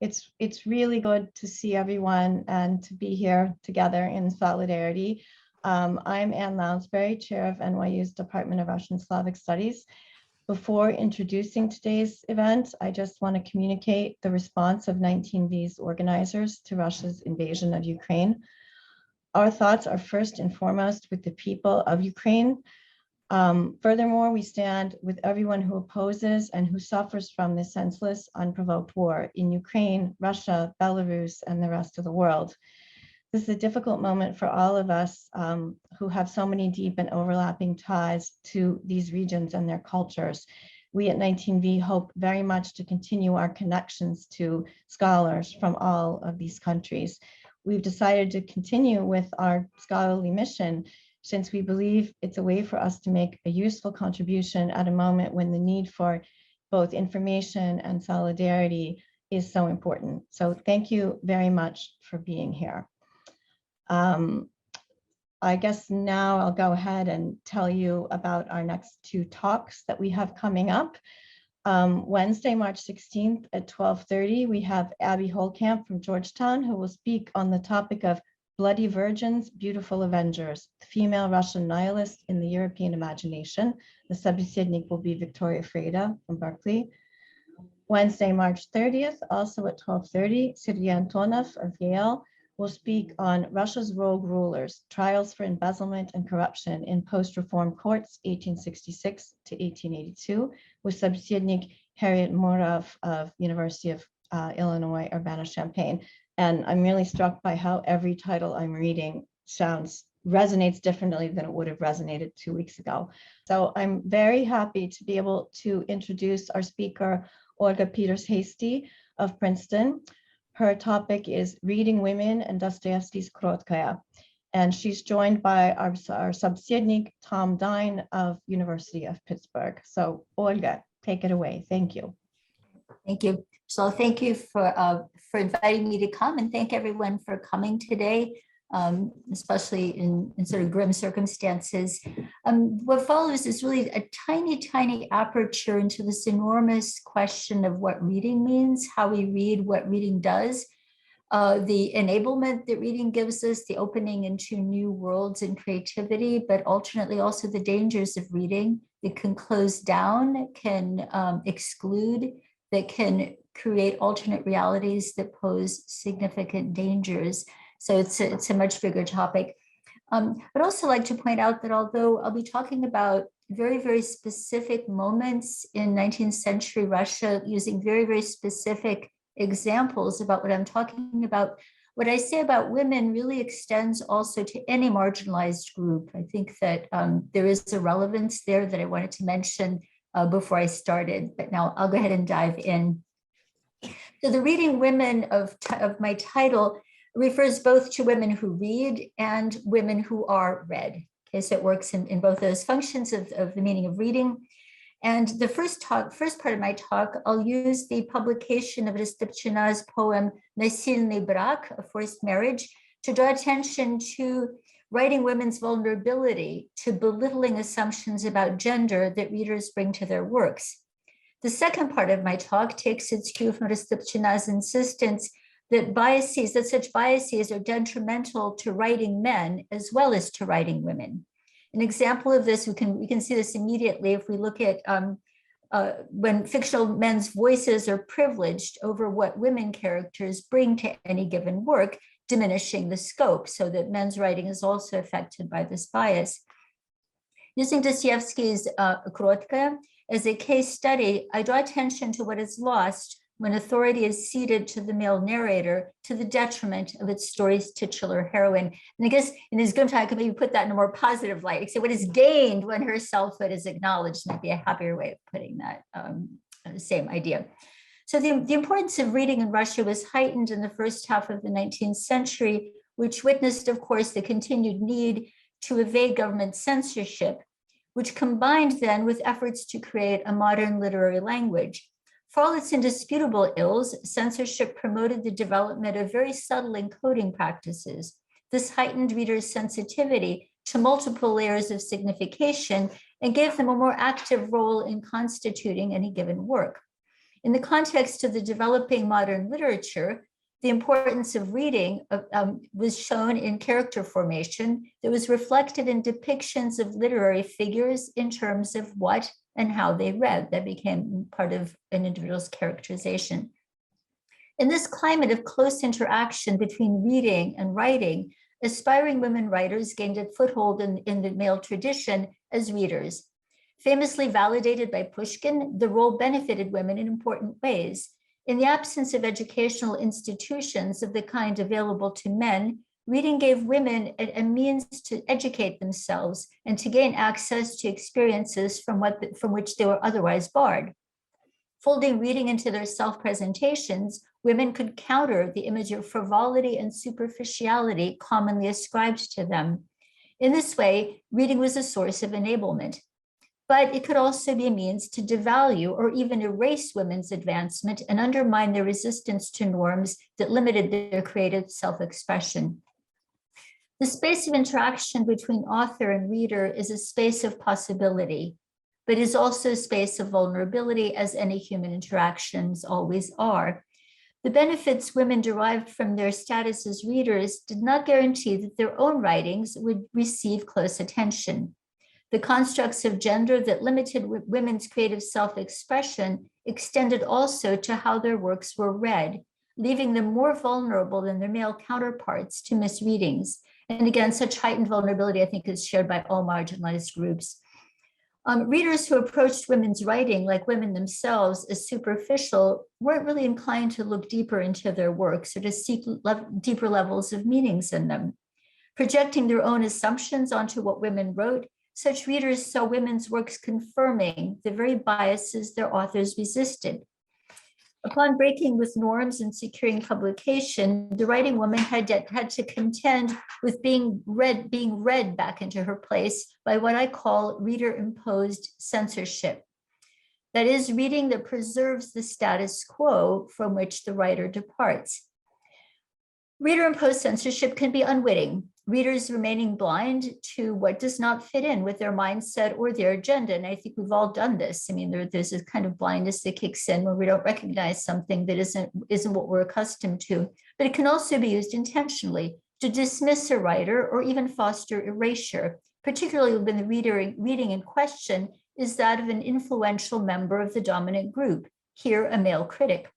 It's really good to see everyone and to be here together in solidarity. I'm Ann Lounsbury, chair of NYU's Department of Russian Slavic Studies. Before introducing today's event, I just want to communicate the response of 19V's organizers to Russia's invasion of Ukraine. Our thoughts are first and foremost with the people of Ukraine. Furthermore, we stand with everyone who opposes and who suffers from this senseless, unprovoked war in Ukraine, Russia, Belarus, and the rest of the world. This is a difficult moment for all of us who have so many deep and overlapping ties to these regions and their cultures. We at 19V hope very much to continue our connections to scholars from all of these countries. We've decided to continue with our scholarly mission since we believe it's a way for us to make a useful contribution at a moment when the need for both information and solidarity is so important. So thank you very much for being here. I guess now I'll go ahead and tell you about our next two talks that we have coming up. Wednesday, March 16th at 12:30, we have Abby Holkamp from Georgetown, who will speak on the topic of Bloody Virgins, Beautiful Avengers, the female Russian nihilist in the European imagination. The собеседник will be Victoria Freda from Berkeley. Wednesday, March 30th, also at 12:30, Sergei Antonov of Yale will speak on Russia's rogue rulers, trials for embezzlement and corruption in post-reform courts, 1866 to 1882, with собеседник Harriet Morov of University of Illinois, Urbana-Champaign. And I'm really struck by how every title I'm reading resonates differently than it would have resonated 2 weeks ago. So I'm very happy to be able to introduce our speaker, Olga Peters-Hasty of Princeton. Her topic is Reading Women and Dostoevsky's Krotkaia. And she's joined by our собеседник, Tom Dyne of University of Pittsburgh. So Olga, take it away. Thank you. Thank you. So thank you for inviting me to come, and thank everyone for coming today, especially in sort of grim circumstances. What follows is really a tiny, tiny aperture into this enormous question of what reading means, how we read, what reading does, the enablement that reading gives us, the opening into new worlds and creativity, but alternately also the dangers of reading. It can close down, can exclude, that can create alternate realities that pose significant dangers. So it's a much bigger topic. I'd also like to point out that although I'll be talking about very, very specific moments in 19th century Russia using very, very specific examples about what I'm talking about, what I say about women really extends also to any marginalized group. I think that there is a relevance there that I wanted to mention before I started, but now I'll go ahead and dive in. So the Reading Women of my title refers both to women who read and women who are read. Okay, so it works in both those functions of the meaning of reading. And the first part of my talk, I'll use the publication of Rostopchina's poem Насильный брак, a forced marriage, to draw attention to writing women's vulnerability to belittling assumptions about gender that readers bring to their works. The second part of my talk takes its cue from Rostopchina's insistence that such biases are detrimental to writing men as well as to writing women. An example of this, we can see this immediately if we look at when fictional men's voices are privileged over what women characters bring to any given work, diminishing the scope, so that men's writing is also affected by this bias. Using Dostoevsky's Krotkaia as a case study, I draw attention to what is lost when authority is ceded to the male narrator to the detriment of its story's titular heroine. And I guess in his grim time, I could maybe put that in a more positive light. So what is gained when her selfhood is acknowledged might be a happier way of putting that same idea. So the importance of reading in Russia was heightened in the first half of the 19th century, which witnessed, of course, the continued need to evade government censorship, which combined then with efforts to create a modern literary language. For all its indisputable ills, censorship promoted the development of very subtle encoding practices. This heightened readers' sensitivity to multiple layers of signification and gave them a more active role in constituting any given work. In the context of the developing modern literature, the importance of reading was shown in character formation that was reflected in depictions of literary figures in terms of what and how they read. That became part of an individual's characterization. In this climate of close interaction between reading and writing, aspiring women writers gained a foothold in the male tradition as readers. Famously validated by Pushkin, the role benefited women in important ways. In the absence of educational institutions of the kind available to men, reading gave women a means to educate themselves and to gain access to experiences from which they were otherwise barred. Folding reading into their self-presentations, women could counter the image of frivolity and superficiality commonly ascribed to them. In this way, reading was a source of enablement. But it could also be a means to devalue or even erase women's advancement and undermine their resistance to norms that limited their creative self-expression. The space of interaction between author and reader is a space of possibility, but is also a space of vulnerability, as any human interactions always are. The benefits women derived from their status as readers did not guarantee that their own writings would receive close attention. The constructs of gender that limited women's creative self-expression extended also to how their works were read, leaving them more vulnerable than their male counterparts to misreadings. And again, such heightened vulnerability, I think, is shared by all marginalized groups. Readers who approached women's writing, like women themselves, as superficial, weren't really inclined to look deeper into their works or to seek deeper levels of meanings in them. Projecting their own assumptions onto what women wrote, such readers saw women's works confirming the very biases their authors resisted. Upon breaking with norms and securing publication, the writing woman had to contend with being read back into her place by what I call reader-imposed censorship. That is, reading that preserves the status quo from which the writer departs. Reader-imposed censorship can be unwitting, readers remaining blind to what does not fit in with their mindset or their agenda. And I think we've all done this. I mean, there's a kind of blindness that kicks in when we don't recognize something that isn't what we're accustomed to. But it can also be used intentionally to dismiss a writer or even foster erasure, particularly when the reading in question is that of an influential member of the dominant group, here a male critic.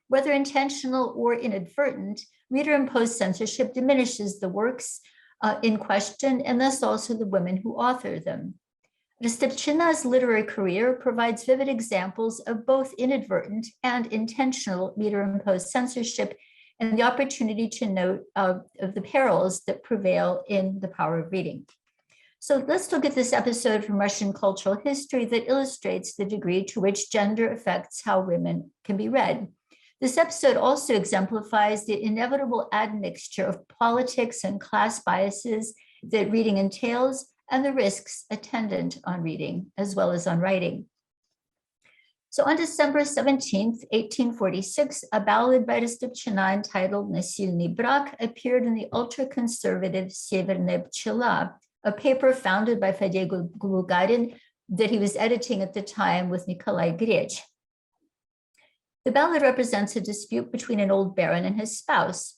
Whether intentional or inadvertent, reader-imposed censorship diminishes the works in question and thus also the women who author them. Rostopchina's literary career provides vivid examples of both inadvertent and intentional reader-imposed censorship and the opportunity to note of the perils that prevail in the power of reading. So let's look at this episode from Russian cultural history that illustrates the degree to which gender affects how women can be read. This episode also exemplifies the inevitable admixture of politics and class biases that reading entails and the risks attendant on reading, as well as on writing. So on December 17th, 1846, a ballad by Rostopchina entitled Насильный, брак appeared in the ultra-conservative Северная, pчела, a paper founded by Fedor Gulugarin that he was editing at the time with Nikolai Grech. The ballad represents a dispute between an old baron and his spouse.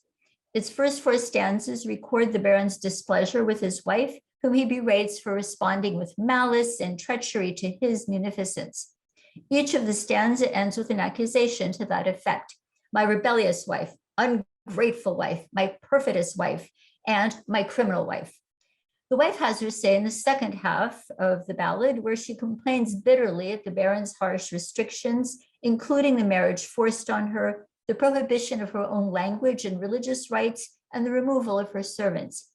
Its first 4 stanzas record the baron's displeasure with his wife, whom he berates for responding with malice and treachery to his munificence. Each of the stanza ends with an accusation to that effect. My rebellious wife, ungrateful wife, my perfidious wife, and my criminal wife. The wife has her say in the second half of the ballad, where she complains bitterly at the baron's harsh restrictions, including the marriage forced on her, the prohibition of her own language and religious rights, and the removal of her servants.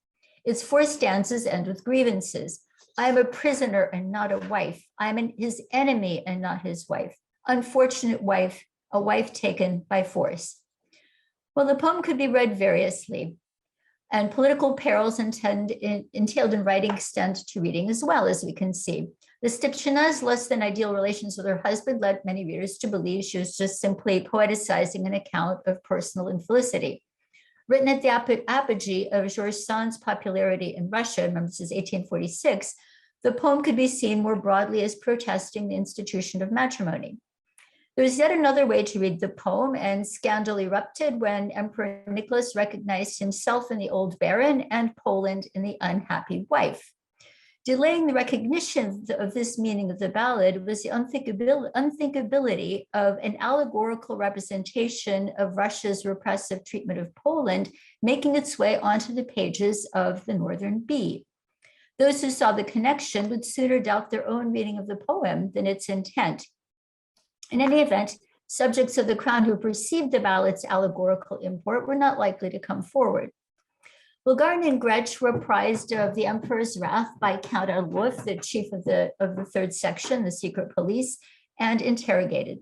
Its 4 stanzas end with grievances. I am a prisoner and not a wife. I am his enemy and not his wife. Unfortunate wife, a wife taken by force. Well, the poem could be read variously, and political perils entailed in writing extend to reading as well, as we can see. Rostopchina's less than ideal relations with her husband led many readers to believe she was just simply poeticizing an account of personal infelicity. Written at the apogee of Georges Sand's popularity in Russia, remember this is 1846, the poem could be seen more broadly as protesting the institution of matrimony. There was yet another way to read the poem, and scandal erupted when Emperor Nicholas recognized himself in the old baron and Poland in the unhappy wife. Delaying the recognition of this meaning of the ballad was the unthinkability of an allegorical representation of Russia's repressive treatment of Poland making its way onto the pages of the Northern Bee. Those who saw the connection would sooner doubt their own reading of the poem than its intent. In any event, subjects of the crown who perceived the ballad's allegorical import were not likely to come forward. Bulgarin and Gretsch were apprised of the emperor's wrath by Count Orlov, the chief of the third section, the secret police, and interrogated.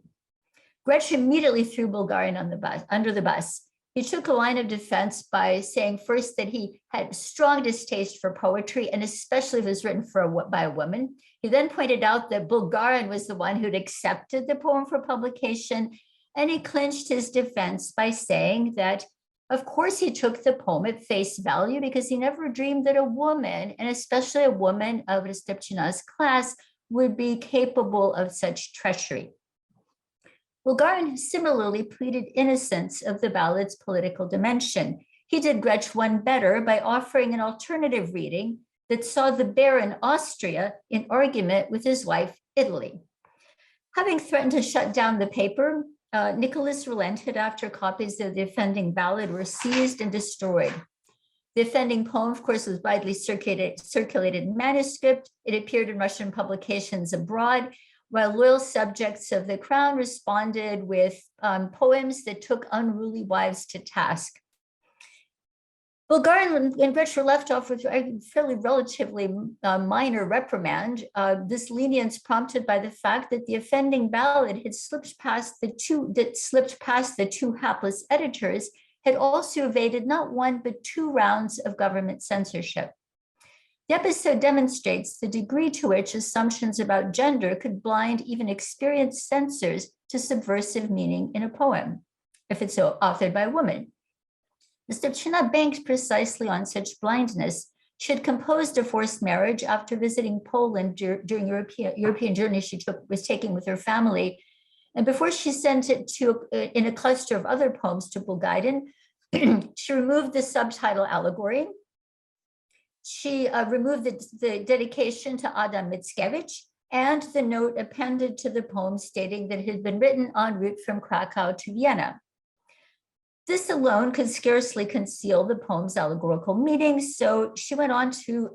Gretsch immediately threw Bulgarin under the bus. He took a line of defense by saying first that he had strong distaste for poetry, and especially if it was written by a woman. He then pointed out that Bulgarin was the one who'd accepted the poem for publication, and he clinched his defense by saying that, of course, he took the poem at face value because he never dreamed that a woman, and especially a woman of Rostopchina's class, would be capable of such treachery. Bulgarin similarly pleaded innocence of the ballad's political dimension. He did Gretsch one better by offering an alternative reading that saw the Baron Austria in argument with his wife, Italy. Having threatened to shut down the paper, Nicholas relented after copies of the offending ballad were seized and destroyed. The offending poem, of course, was widely circulated in manuscript. It appeared in Russian publications abroad, while loyal subjects of the crown responded with poems that took unruly wives to task. Bulgarin and Gretsch were left off with a fairly relatively minor reprimand. This lenience prompted by the fact that the offending ballad had slipped past the two hapless editors, had also evaded not one but 2 rounds of government censorship. The episode demonstrates the degree to which assumptions about gender could blind even experienced censors to subversive meaning in a poem, if it's authored by a woman. Rostopchina banked precisely on such blindness. She had composed a forced marriage after visiting Poland during European journey she was taking with her family. And before she sent it in a cluster of other poems to Bulgarin, she removed the subtitle allegory. She removed the dedication to Adam Mickiewicz and the note appended to the poem stating that it had been written en route from Krakow to Vienna. This alone could scarcely conceal the poem's allegorical meaning, so she went on to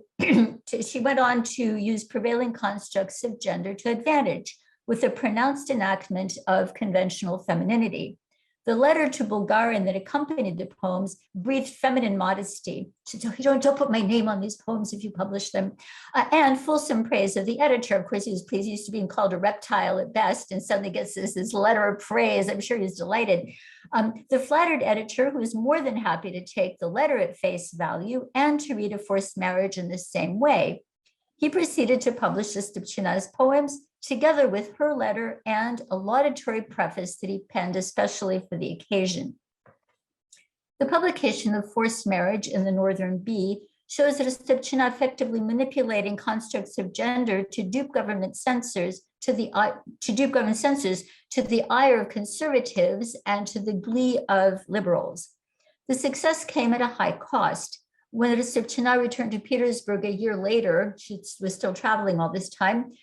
use prevailing constructs of gender to advantage with a pronounced enactment of conventional femininity. The letter to Bulgarin that accompanied the poems breathed feminine modesty. Don't put my name on these poems if you publish them. And fulsome praise of the editor. Of course, he was pleased, used to being called a reptile at best, and suddenly gets this letter of praise. I'm sure he's delighted. The flattered editor, who was more than happy to take the letter at face value and to read a forced marriage in the same way. He proceeded to publish Rostopchina's poems together with her letter and a laudatory preface that he penned especially for the occasion. The publication of Forced Marriage in the Northern Bee shows that Rostopchina effectively manipulating constructs of gender to dupe government censors to the ire of conservatives and to the glee of liberals. The success came at a high cost. When Rostopchina returned to Petersburg a year later, she was still traveling all this time,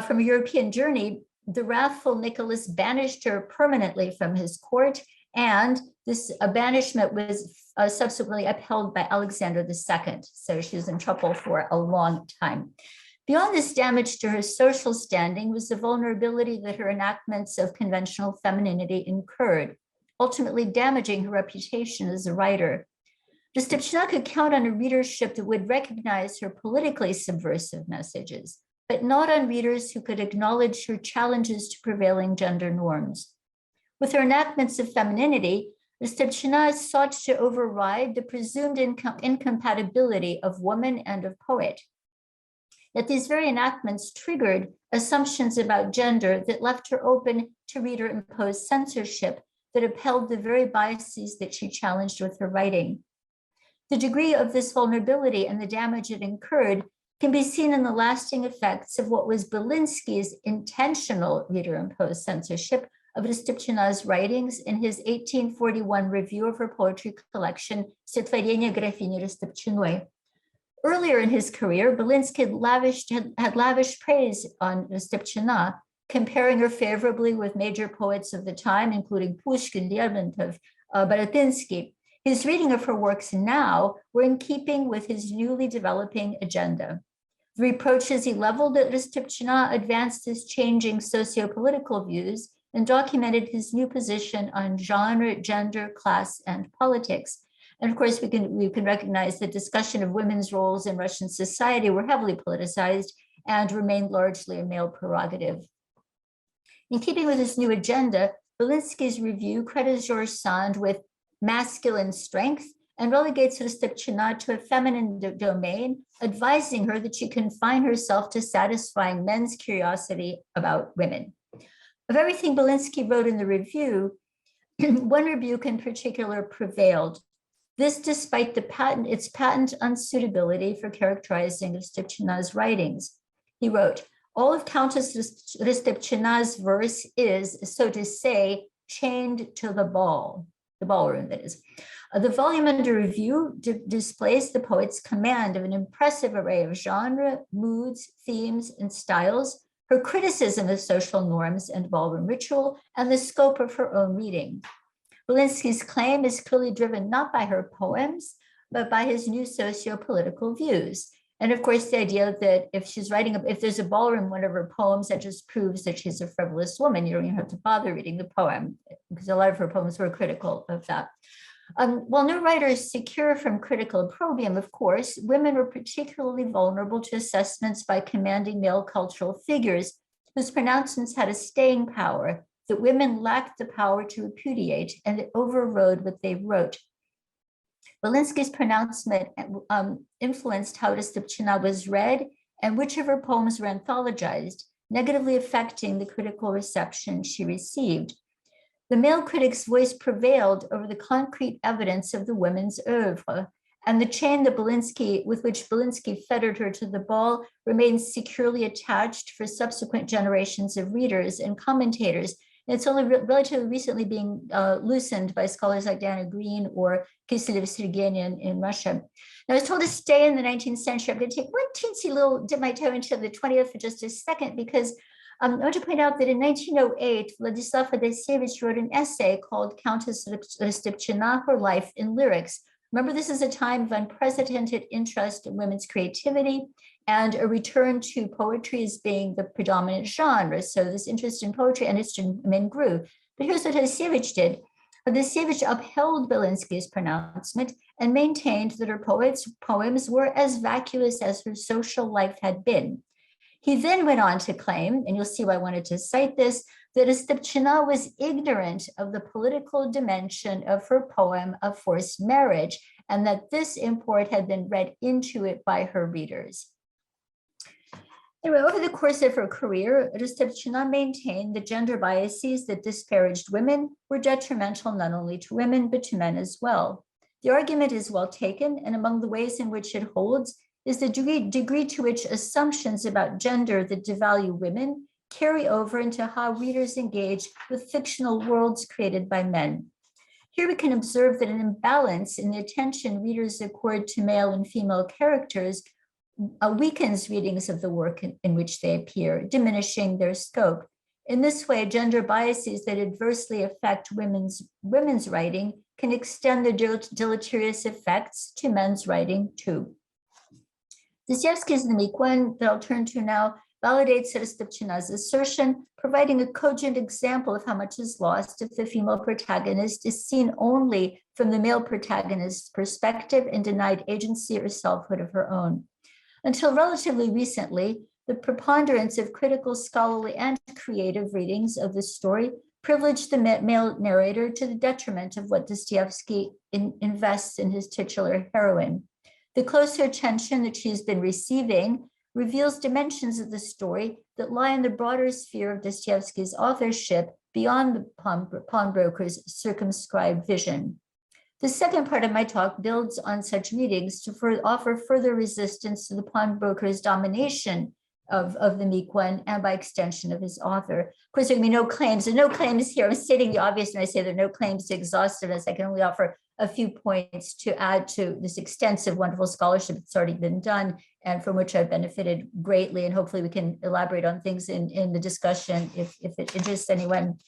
from a European journey, the wrathful Nicholas banished her permanently from his court, and this banishment was subsequently upheld by Alexander II. So she was in trouble for a long time. Beyond this damage to her social standing was the vulnerability that her enactments of conventional femininity incurred, ultimately damaging her reputation as a writer. Rostopchina could count on a readership that would recognize her politically subversive messages, but not on readers who could acknowledge her challenges to prevailing gender norms. With her enactments of femininity, Rostopchina sought to override the presumed incompatibility of woman and of poet. Yet these very enactments triggered assumptions about gender that left her open to reader-imposed censorship that upheld the very biases that she challenged with her writing. The degree of this vulnerability and the damage it incurred can be seen in the lasting effects of what was Belinsky's intentional reader-imposed censorship of Rostopchina's writings in his 1841 review of her poetry collection, Стихотворения графини Rostopchiной. Earlier in his career, Belinsky had lavished praise on Rostopchina, comparing her favorably with major poets of the time, including Pushkin, Lermontov, Borotinsky. His reading of her works now were in keeping with his newly developing agenda. The reproaches he leveled at Rostopchina advanced his changing socio-political views and documented his new position on genre, gender, class, and politics. And of course, we can recognize the discussion of women's roles in Russian society were heavily politicized and remained largely a male prerogative. In keeping with this new agenda, Belinsky's review credits Georges Sand with masculine strength and relegates Rostopchina to a feminine domain, advising her that she confine herself to satisfying men's curiosity about women. Of everything Belinsky wrote in the review, one rebuke in particular prevailed. This despite its patent unsuitability for characterizing Rostopchina's writings. He wrote, all of Countess Rostopchina's verse is, so to say, chained to the ballroom, that is. The volume under review displays the poet's command of an impressive array of genre, moods, themes, and styles, her criticism of social norms and ballroom ritual, and the scope of her own reading. Belinsky's claim is clearly driven not by her poems, but by his new socio-political views. And of course, the idea that if there's a ballroom in one of her poems, that just proves that she's a frivolous woman. You don't even have to bother reading the poem, because a lot of her poems were critical of that. While no writer is secure from critical opprobrium, of course, women were particularly vulnerable to assessments by commanding male cultural figures whose pronouncements had a staying power that women lacked the power to repudiate, and it overrode what they wrote. Belinsky's pronouncement influenced how Rostopchina was read and which of her poems were anthologized, negatively affecting the critical reception she received. The male critic's voice prevailed over the concrete evidence of the women's oeuvre, and the chain with which Belinsky fettered her to the ball remains securely attached for subsequent generations of readers and commentators. And it's only relatively recently being loosened by scholars like Diana Green or Kiselev-Sergenian in Russia. Now, I was told to stay in the 19th century. I'm going to take one teensy little dip my toe into the 20th for just a second, because I want to point out that in 1908, Vladislav Adasievich wrote an essay called Countess Rostopchina, Her Life in Lyrics. Remember, this is a time of unprecedented interest in women's creativity and a return to poetry as being the predominant genre. So this interest in poetry and interest in men grew. But here's what Adasievich did. Adasievich upheld Belinsky's pronouncement and maintained that her poems were as vacuous as her social life had been. He then went on to claim, and you'll see why I wanted to cite this, that Rostopchina was ignorant of the political dimension of her poem of forced marriage, and that this import had been read into it by her readers. Anyway, over the course of her career, Rostopchina maintained that gender biases that disparaged women were detrimental not only to women, but to men as well. The argument is well taken, and among the ways in which it holds is the degree to which assumptions about gender that devalue women carry over into how readers engage with fictional worlds created by men. Here we can observe that an imbalance in the attention readers accord to male and female characters weakens readings of the work in which they appear, diminishing their scope. In this way, gender biases that adversely affect women's writing can extend their deleterious effects to men's writing too. Dostoevsky's The Meek One, that I'll turn to now, validates Rostopchina's assertion, providing a cogent example of how much is lost if the female protagonist is seen only from the male protagonist's perspective and denied agency or selfhood of her own. Until relatively recently, the preponderance of critical, scholarly, and creative readings of the story privileged the male narrator to the detriment of what Dostoevsky invests in his titular heroine. The closer attention that she's been receiving reveals dimensions of the story that lie in the broader sphere of Dostoevsky's authorship beyond the pawnbroker's circumscribed vision. The second part of my talk builds on such readings to offer further resistance to the pawnbroker's domination of the meek one, and by extension of his author. Of course, there can be no claims. There are no claims here. I'm stating the obvious when I say there are no claims to exhaustiveness. I can only offer a few points to add to this extensive, wonderful scholarship that's already been done and from which I've benefited greatly. And hopefully we can elaborate on things in the discussion if it interests anyone.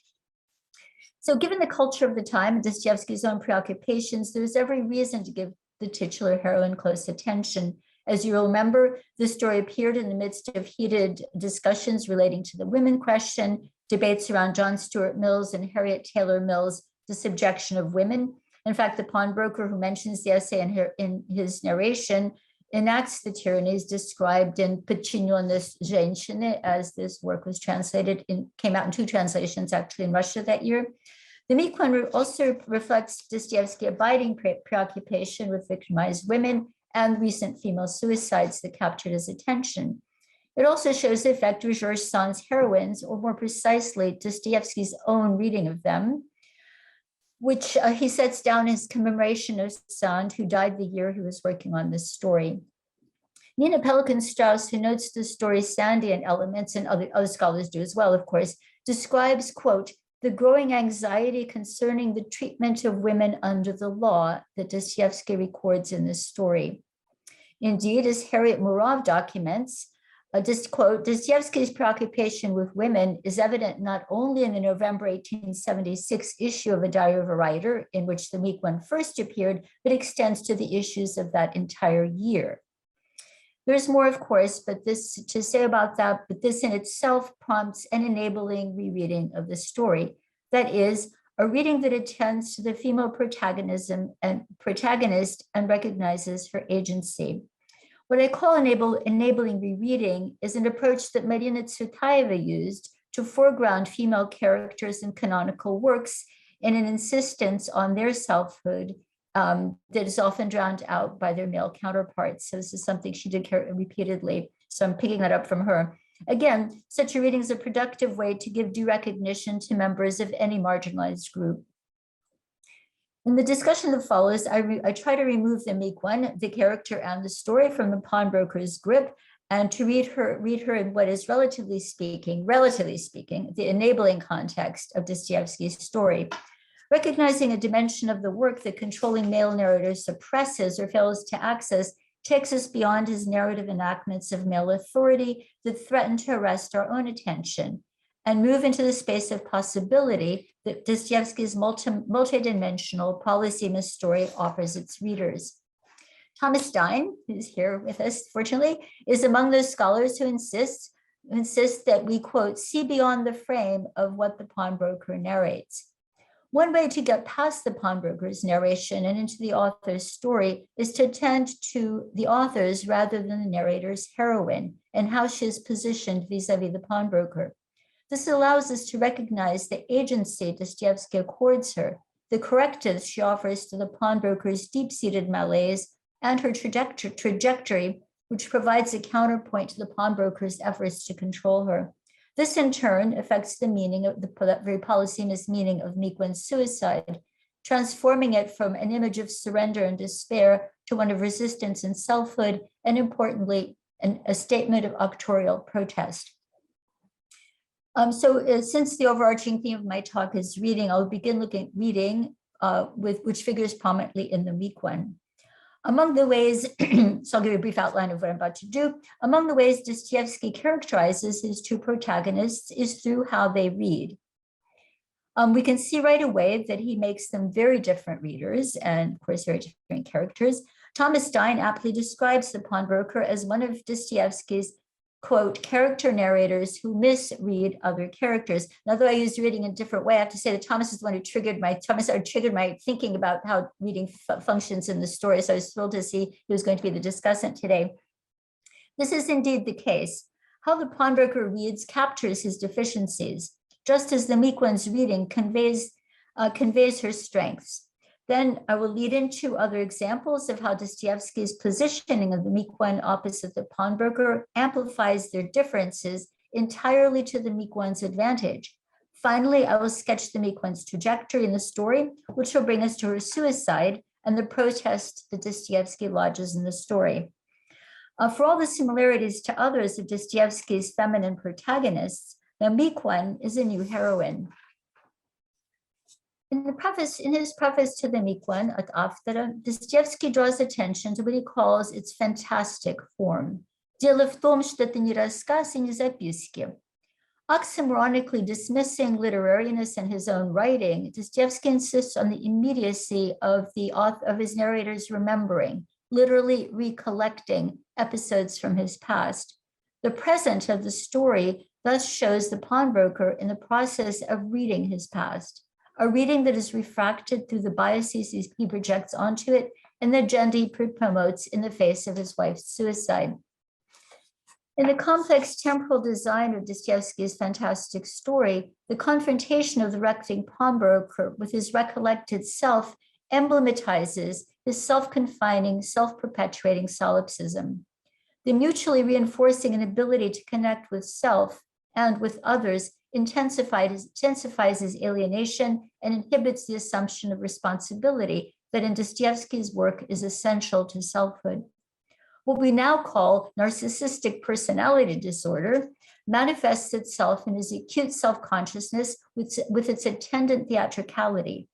So given the culture of the time and Dostoevsky's own preoccupations, there's every reason to give the titular heroine close attention. As you remember, this story appeared in the midst of heated discussions relating to the women question, debates around John Stuart Mill's and Harriet Taylor Mill's The Subjection of Women. In fact, the pawnbroker who mentions the essay in his narration enacts the tyrannies described in Podчиненность женщины, as this work was translated came out in 2 translations actually in Russia that year. The meek one also reflects Dostoevsky's abiding preoccupation with victimized women and recent female suicides that captured his attention. It also shows the effect of George Sand's heroines, or more precisely, Dostoevsky's own reading of them, which he sets down as commemoration of Sand, who died the year he was working on this story. Nina Pelikan-Strauss, who notes the story's Sandian elements, and other scholars do as well, of course, describes, quote, the growing anxiety concerning the treatment of women under the law that Dostoevsky records in this story. Indeed, as Harriet Murov documents, quote, Dostoevsky's preoccupation with women is evident not only in the November 1876 issue of A Diary of a Writer, in which the meek one first appeared, but extends to the issues of that entire year. There's more, of course, but this to say about that, but this in itself prompts an enabling rereading of the story. That is, a reading that attends to the female protagonist and recognizes her agency. What I call enabling rereading is an approach that Marina Tsvetaeva used to foreground female characters in canonical works in an insistence on their selfhood that is often drowned out by their male counterparts. So this is something she did repeatedly. So I'm picking that up from her. Again, such a reading is a productive way to give due recognition to members of any marginalized group. In the discussion that follows, I try to remove the meek one, the character and the story, from the pawnbroker's grip, and to read her in what is relatively speaking, the enabling context of Dostoevsky's story. Recognizing a dimension of the work that controlling male narrator suppresses or fails to access takes us beyond his narrative enactments of male authority that threaten to arrest our own attention and move into the space of possibility that Dostoevsky's multidimensional polysemous story offers its readers. Thomas Dyne, who's here with us, fortunately, is among those scholars who insist that we, quote, see beyond the frame of what the pawnbroker narrates. One way to get past the pawnbroker's narration and into the author's story is to attend to the author's rather than the narrator's heroine and how she is positioned vis-a-vis the pawnbroker. This allows us to recognize the agency Dostoevsky accords her, the correctives she offers to the pawnbroker's deep-seated malaise, and her trajectory, which provides a counterpoint to the pawnbroker's efforts to control her. This, in turn, affects the meaning of the very polysemous meaning of meek one's suicide, transforming it from an image of surrender and despair to one of resistance and selfhood, and importantly, a statement of auctorial protest. Since the overarching theme of my talk is reading, I'll begin looking at reading, which figures prominently in the meek one. Among the ways, so I'll give you a brief outline of what I'm about to do. Among the ways Dostoevsky characterizes his 2 protagonists is through how they read. We can see right away that he makes them very different readers and, of course, very different characters. Thomas Dyne aptly describes the pawnbroker as one of Dostoevsky's, quote, character narrators who misread other characters. Now, though I used reading in a different way, I have to say that Thomas is the one who triggered my thinking about how reading functions in the story. So I was thrilled to see he was going to be the discussant today. This is indeed the case. How the pawnbroker reads captures his deficiencies, just as the meek one's reading conveys her strengths. Then I will lead into other examples of how Dostoevsky's positioning of the meek one opposite the pawnbroker amplifies their differences entirely to the meek one's advantage. Finally, I will sketch the meek one's trajectory in the story, which will bring us to her suicide and the protest that Dostoevsky lodges in the story. For all the similarities to others of Dostoevsky's feminine protagonists, the meek one is a new heroine. In his preface to the meek one, at автора, Dostoevsky draws attention to what he calls its fantastic form. Дело в том, что это не рассказ и не записки. Oxymoronically dismissing literariness in his own writing, Dostoevsky insists on the immediacy of his narrator's remembering, literally recollecting episodes from his past. The present of the story thus shows the pawnbroker in the process of reading his past, a reading that is refracted through the biases he projects onto it and the agenda he promotes in the face of his wife's suicide. In the complex temporal design of Dostoevsky's fantastic story, the confrontation of the reckoning pawnbroker with his recollected self emblematizes his self-confining, self-perpetuating solipsism. The mutually reinforcing inability to connect with self and with others intensifies his alienation and inhibits the assumption of responsibility that in Dostoevsky's work is essential to selfhood. What we now call narcissistic personality disorder manifests itself in his acute self-consciousness with its attendant theatricality.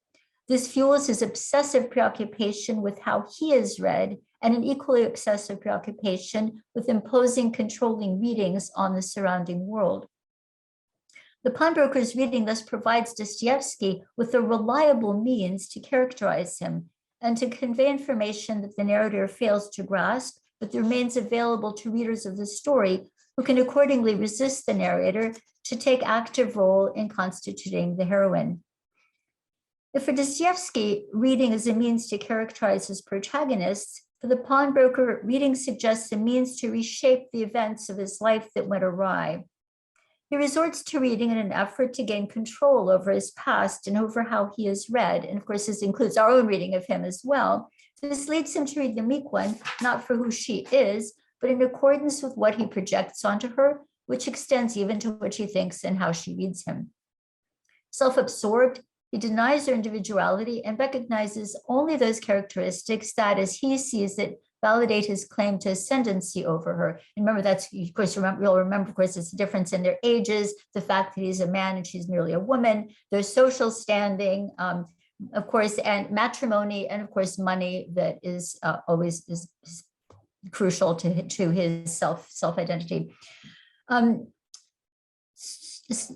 This fuels his obsessive preoccupation with how he is read and an equally obsessive preoccupation with imposing controlling readings on the surrounding world. The pawnbroker's reading thus provides Dostoevsky with a reliable means to characterize him and to convey information that the narrator fails to grasp, but remains available to readers of the story who can accordingly resist the narrator to take active role in constituting the heroine. If for Dostoevsky, reading is a means to characterize his protagonists, for the pawnbroker, reading suggests a means to reshape the events of his life that went awry. He resorts to reading in an effort to gain control over his past and over how he is read. And of course, this includes our own reading of him as well. This leads him to read the meek one, not for who she is, but in accordance with what he projects onto her, which extends even to what she thinks and how she reads him. Self-absorbed, he denies her individuality and recognizes only those characteristics that, as he sees it, validate his claim to ascendancy over her. And remember, that's, of course, you'll remember, of course, it's the difference in their ages, the fact that he's a man and she's merely a woman, their social standing, of course, and matrimony, and of course, money that is always is crucial to his self-identity. His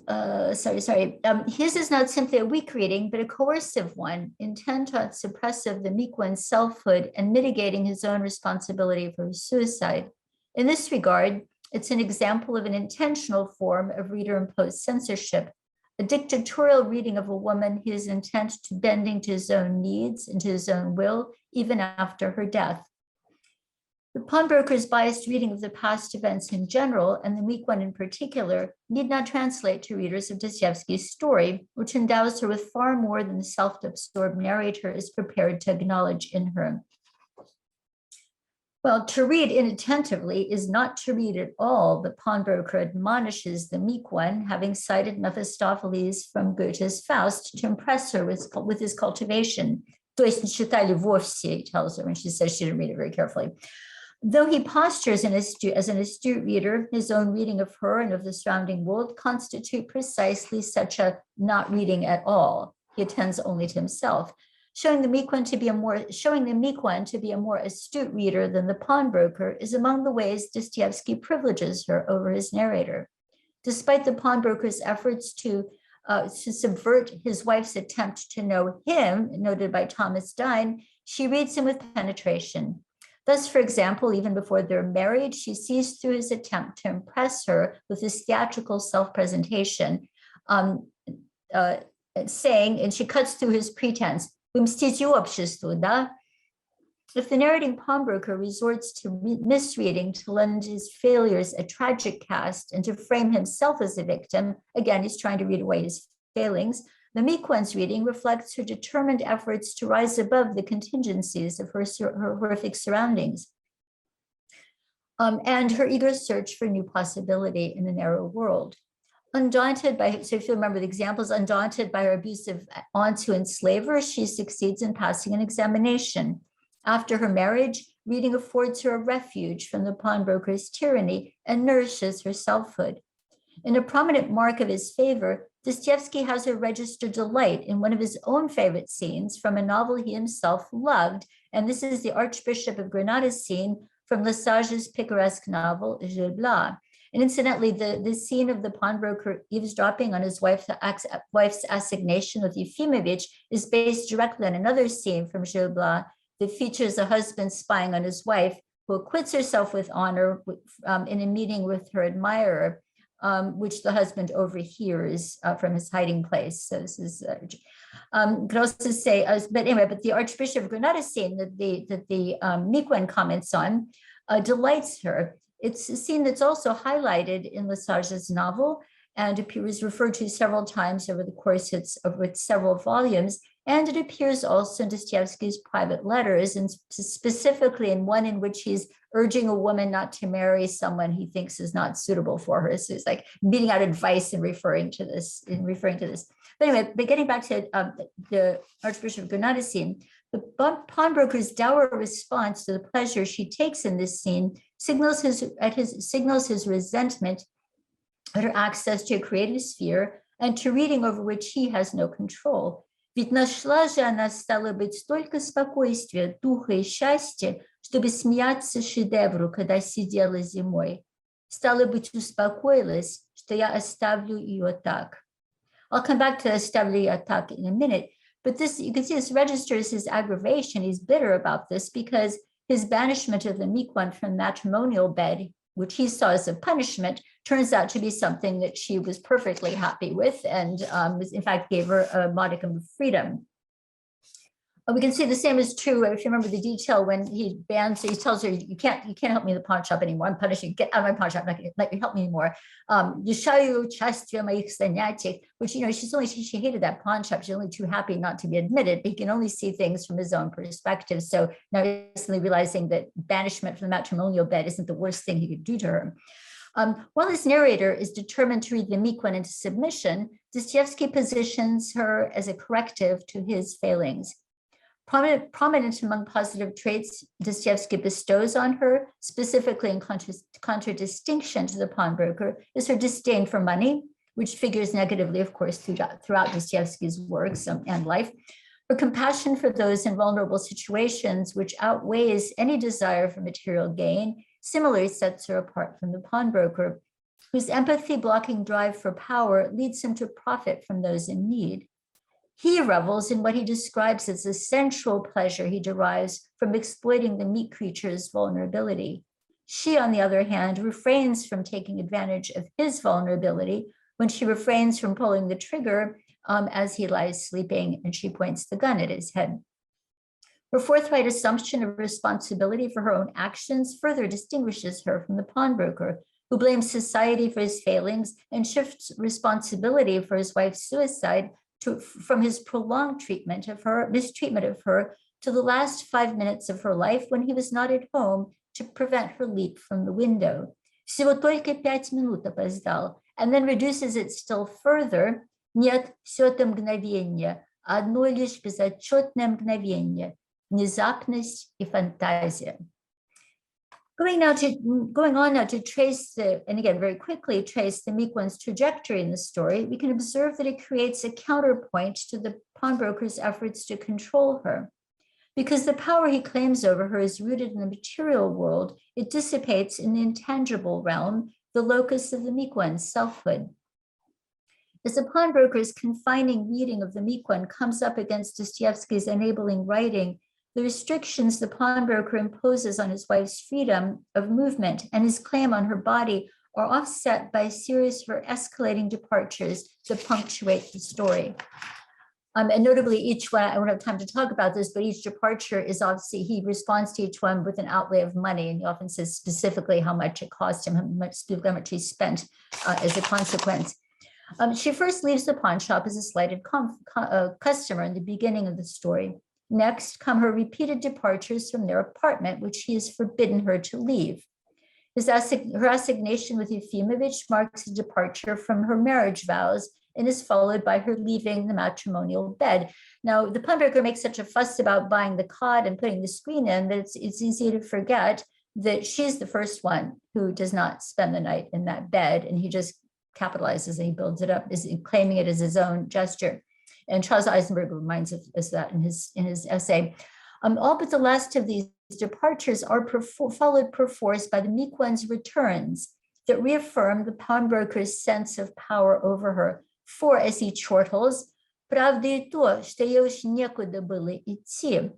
is not simply a weak reading, but a coercive one, intent on suppressive the meek one's selfhood and mitigating his own responsibility for his suicide. In this regard, it's an example of an intentional form of reader-imposed censorship, a dictatorial reading of a woman he is intent to bending to his own needs and to his own will, even after her death. The pawnbroker's biased reading of the past events in general, and the weak one in particular, need not translate to readers of Dostoevsky's story, which endows her with far more than the self-absorbed narrator is prepared to acknowledge in her. Well, to read inattentively is not to read at all, the pawnbroker admonishes the meek one, having cited Mephistopheles from Goethe's Faust to impress her with his cultivation. То есть не читали вовсе, he tells her when she says she didn't read it very carefully. Though he postures as an astute reader, his own reading of her and of the surrounding world constitute precisely such a not reading at all. He attends only to himself, showing the meek one to be a more astute reader than the pawnbroker is among the ways Dostoevsky privileges her over his narrator. Despite the pawnbroker's efforts to subvert his wife's attempt to know him, noted by Thomas Dyne, she reads him with penetration. Thus, for example, even before they're married, she sees through his attempt to impress her with his theatrical self-presentation, saying, and she cuts through his pretense, if the narrating pawnbroker resorts to misreading to lend his failures a tragic cast and to frame himself as a victim, again, he's trying to read away his failings, the meek one's reading reflects her determined efforts to rise above the contingencies of her horrific surroundings and her eager search for new possibility in the narrow world. Undaunted by, so if you remember the examples, undaunted by her abusive aunt who enslave her, she succeeds in passing an examination. After her marriage, reading affords her a refuge from the pawnbroker's tyranny and nourishes her selfhood. In a prominent mark of his favor, Dostoevsky has her register delight in one of his own favorite scenes from a novel he himself loved, and this is the Archbishop of Granada scene from Lesage's picaresque novel, Gil Blas. And incidentally, the scene of the pawnbroker eavesdropping on his wife's assignation with Efimovich is based directly on another scene from Gil Blas that features a husband spying on his wife, who acquits herself with honor in a meeting with her admirer, which the husband overhears from his hiding place. So this is, could also say, but anyway, but the Archbishop of Granada scene that the Miquon comments on delights her. It's a scene that's also highlighted in Lesage's novel and appears referred to several times over the course of its several volumes. And it appears also in Dostoevsky's private letters, and specifically in one in which he's urging a woman not to marry someone he thinks is not suitable for her. So it's like meeting out advice and referring to this. But anyway, but getting back to the Archbishop of Granada scene, the pawnbroker's dour response to the pleasure she takes in this scene signals his resentment at her access to a creative sphere and to reading over which he has no control. Ведь нашла же она, стало быть, столько спокойствия, духа и счастья, чтобы смеяться шедевру, когда сидела зимой. Стало быть, успокоилась, что я оставлю ее так. I'll come back to оставлю ее так in a minute, but this, you can see this registers his aggravation. He's bitter about this because his banishment of the Miquon from matrimonial bed, which he saw as a punishment, turns out to be something that she was perfectly happy with and in fact gave her a modicum of freedom. We can see the same is true if you remember the detail when he tells her, you can't help me in the pawn shop anymore. I'm punishing you. Get out of my pawn shop. I'm not going to let you help me anymore. Which, she hated that pawn shop. She's only too happy not to be admitted. He can only see things from his own perspective. So now he's suddenly realizing that banishment from the matrimonial bed isn't the worst thing he could do to her. While this narrator is determined to read the Miquon into submission, Dostoevsky positions her as a corrective to his failings. Prominent among positive traits Dostoevsky bestows on her, specifically in contradistinction to the pawnbroker, is her disdain for money, which figures negatively, of course, throughout Dostoevsky's works and life. Her compassion for those in vulnerable situations, which outweighs any desire for material gain, similarly sets her apart from the pawnbroker, whose empathy-blocking drive for power leads him to profit from those in need. He revels in what he describes as the sensual pleasure he derives from exploiting the meat creature's vulnerability. She, on the other hand, refrains from taking advantage of his vulnerability when she refrains from pulling the trigger as he lies sleeping and she points the gun at his head. Her forthright assumption of responsibility for her own actions further distinguishes her from the pawnbroker, who blames society for his failings and shifts responsibility for his wife's suicide from his prolonged mistreatment of her to the last 5 minutes of her life when he was not at home to prevent her leap from the window. Всего только 5 минут опоздал, and then reduces it still further. Нет, все это мгновение, одно лишь безотчетное мгновение, внезапность и фантазия. Going on now to trace and again, very quickly trace the Miquon's trajectory in the story, we can observe that it creates a counterpoint to the pawnbroker's efforts to control her. Because the power he claims over her is rooted in the material world, it dissipates in the intangible realm, the locus of the Miquon's selfhood. As the pawnbroker's confining reading of the Miquon comes up against Dostoevsky's enabling writing, the restrictions the pawnbroker imposes on his wife's freedom of movement and his claim on her body are offset by a series of escalating departures that punctuate the story. And notably, each one, I don't have time to talk about this, but each departure is obviously, he responds to each one with an outlay of money, and he often says specifically how much it cost him, how much he spent as a consequence. She first leaves the pawn shop as a slighted customer in the beginning of the story. Next come her repeated departures from their apartment, which he has forbidden her to leave. Her assignation with Efimovich marks a departure from her marriage vows and is followed by her leaving the matrimonial bed. Now, the pawnbroker makes such a fuss about buying the cot and putting the screen in that it's easy to forget that she's the first one who does not spend the night in that bed, and he just capitalizes and he builds it up, is claiming it as his own gesture. And Charles Eisenberg reminds us that in his essay. All but the last of these departures are followed perforce by the meek one's returns that reaffirm the pawnbroker's sense of power over her. For, as he chortles, правда и то, что ей уж некуда было идти.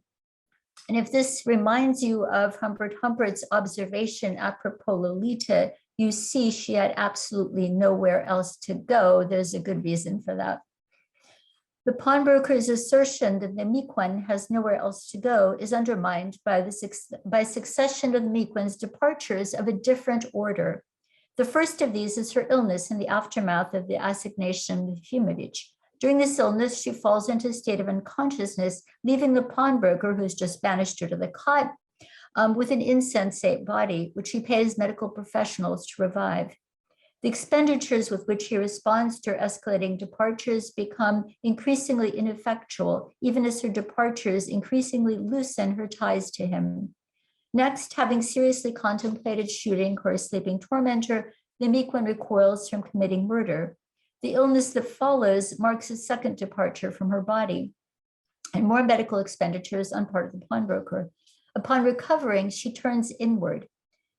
And if this reminds you of Humpert's observation apropos Lolita, you see she had absolutely nowhere else to go. There's a good reason for that. The pawnbroker's assertion that the meek one has nowhere else to go is undermined by succession of the meek one's departures of a different order. The first of these is her illness in the aftermath of the assignation of Fumidich. During this illness, she falls into a state of unconsciousness, leaving the pawnbroker, who's just banished her to the cot, with an insensate body, which he pays medical professionals to revive. The expenditures with which he responds to her escalating departures become increasingly ineffectual, even as her departures increasingly loosen her ties to him. Next, having seriously contemplated shooting her sleeping tormentor, the meek one recoils from committing murder. The illness that follows marks a second departure from her body and more medical expenditures on part of the pawnbroker. Upon recovering, she turns inward.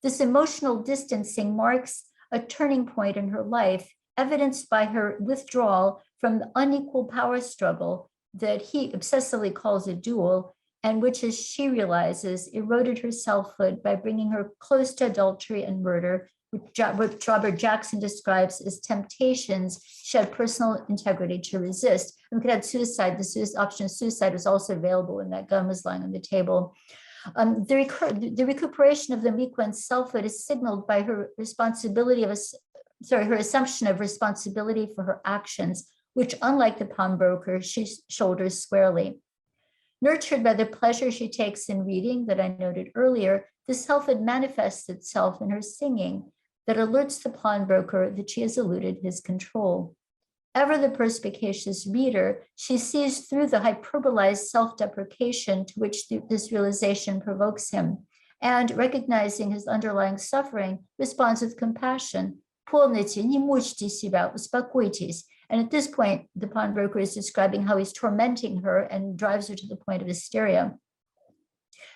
This emotional distancing marks a turning point in her life, evidenced by her withdrawal from the unequal power struggle that he obsessively calls a duel, and which, as she realizes, eroded her selfhood by bringing her close to adultery and murder, which Robert Jackson describes as temptations she had personal integrity to resist. And we could add suicide. The option of suicide was also available when that gun was lying on the table. The recuperation of the meek one's selfhood is signaled by her her assumption of responsibility for her actions, which, unlike the pawnbroker, she shoulders squarely. Nurtured by the pleasure she takes in reading that I noted earlier, the selfhood manifests itself in her singing that alerts the pawnbroker that she has eluded his control. Ever the perspicacious reader, she sees through the hyperbolized self-deprecation to which this realization provokes him, and recognizing his underlying suffering, responds with compassion. Помните, не мучьте себя, успокойтесь. And at this point, the pawnbroker is describing how he's tormenting her and drives her to the point of hysteria.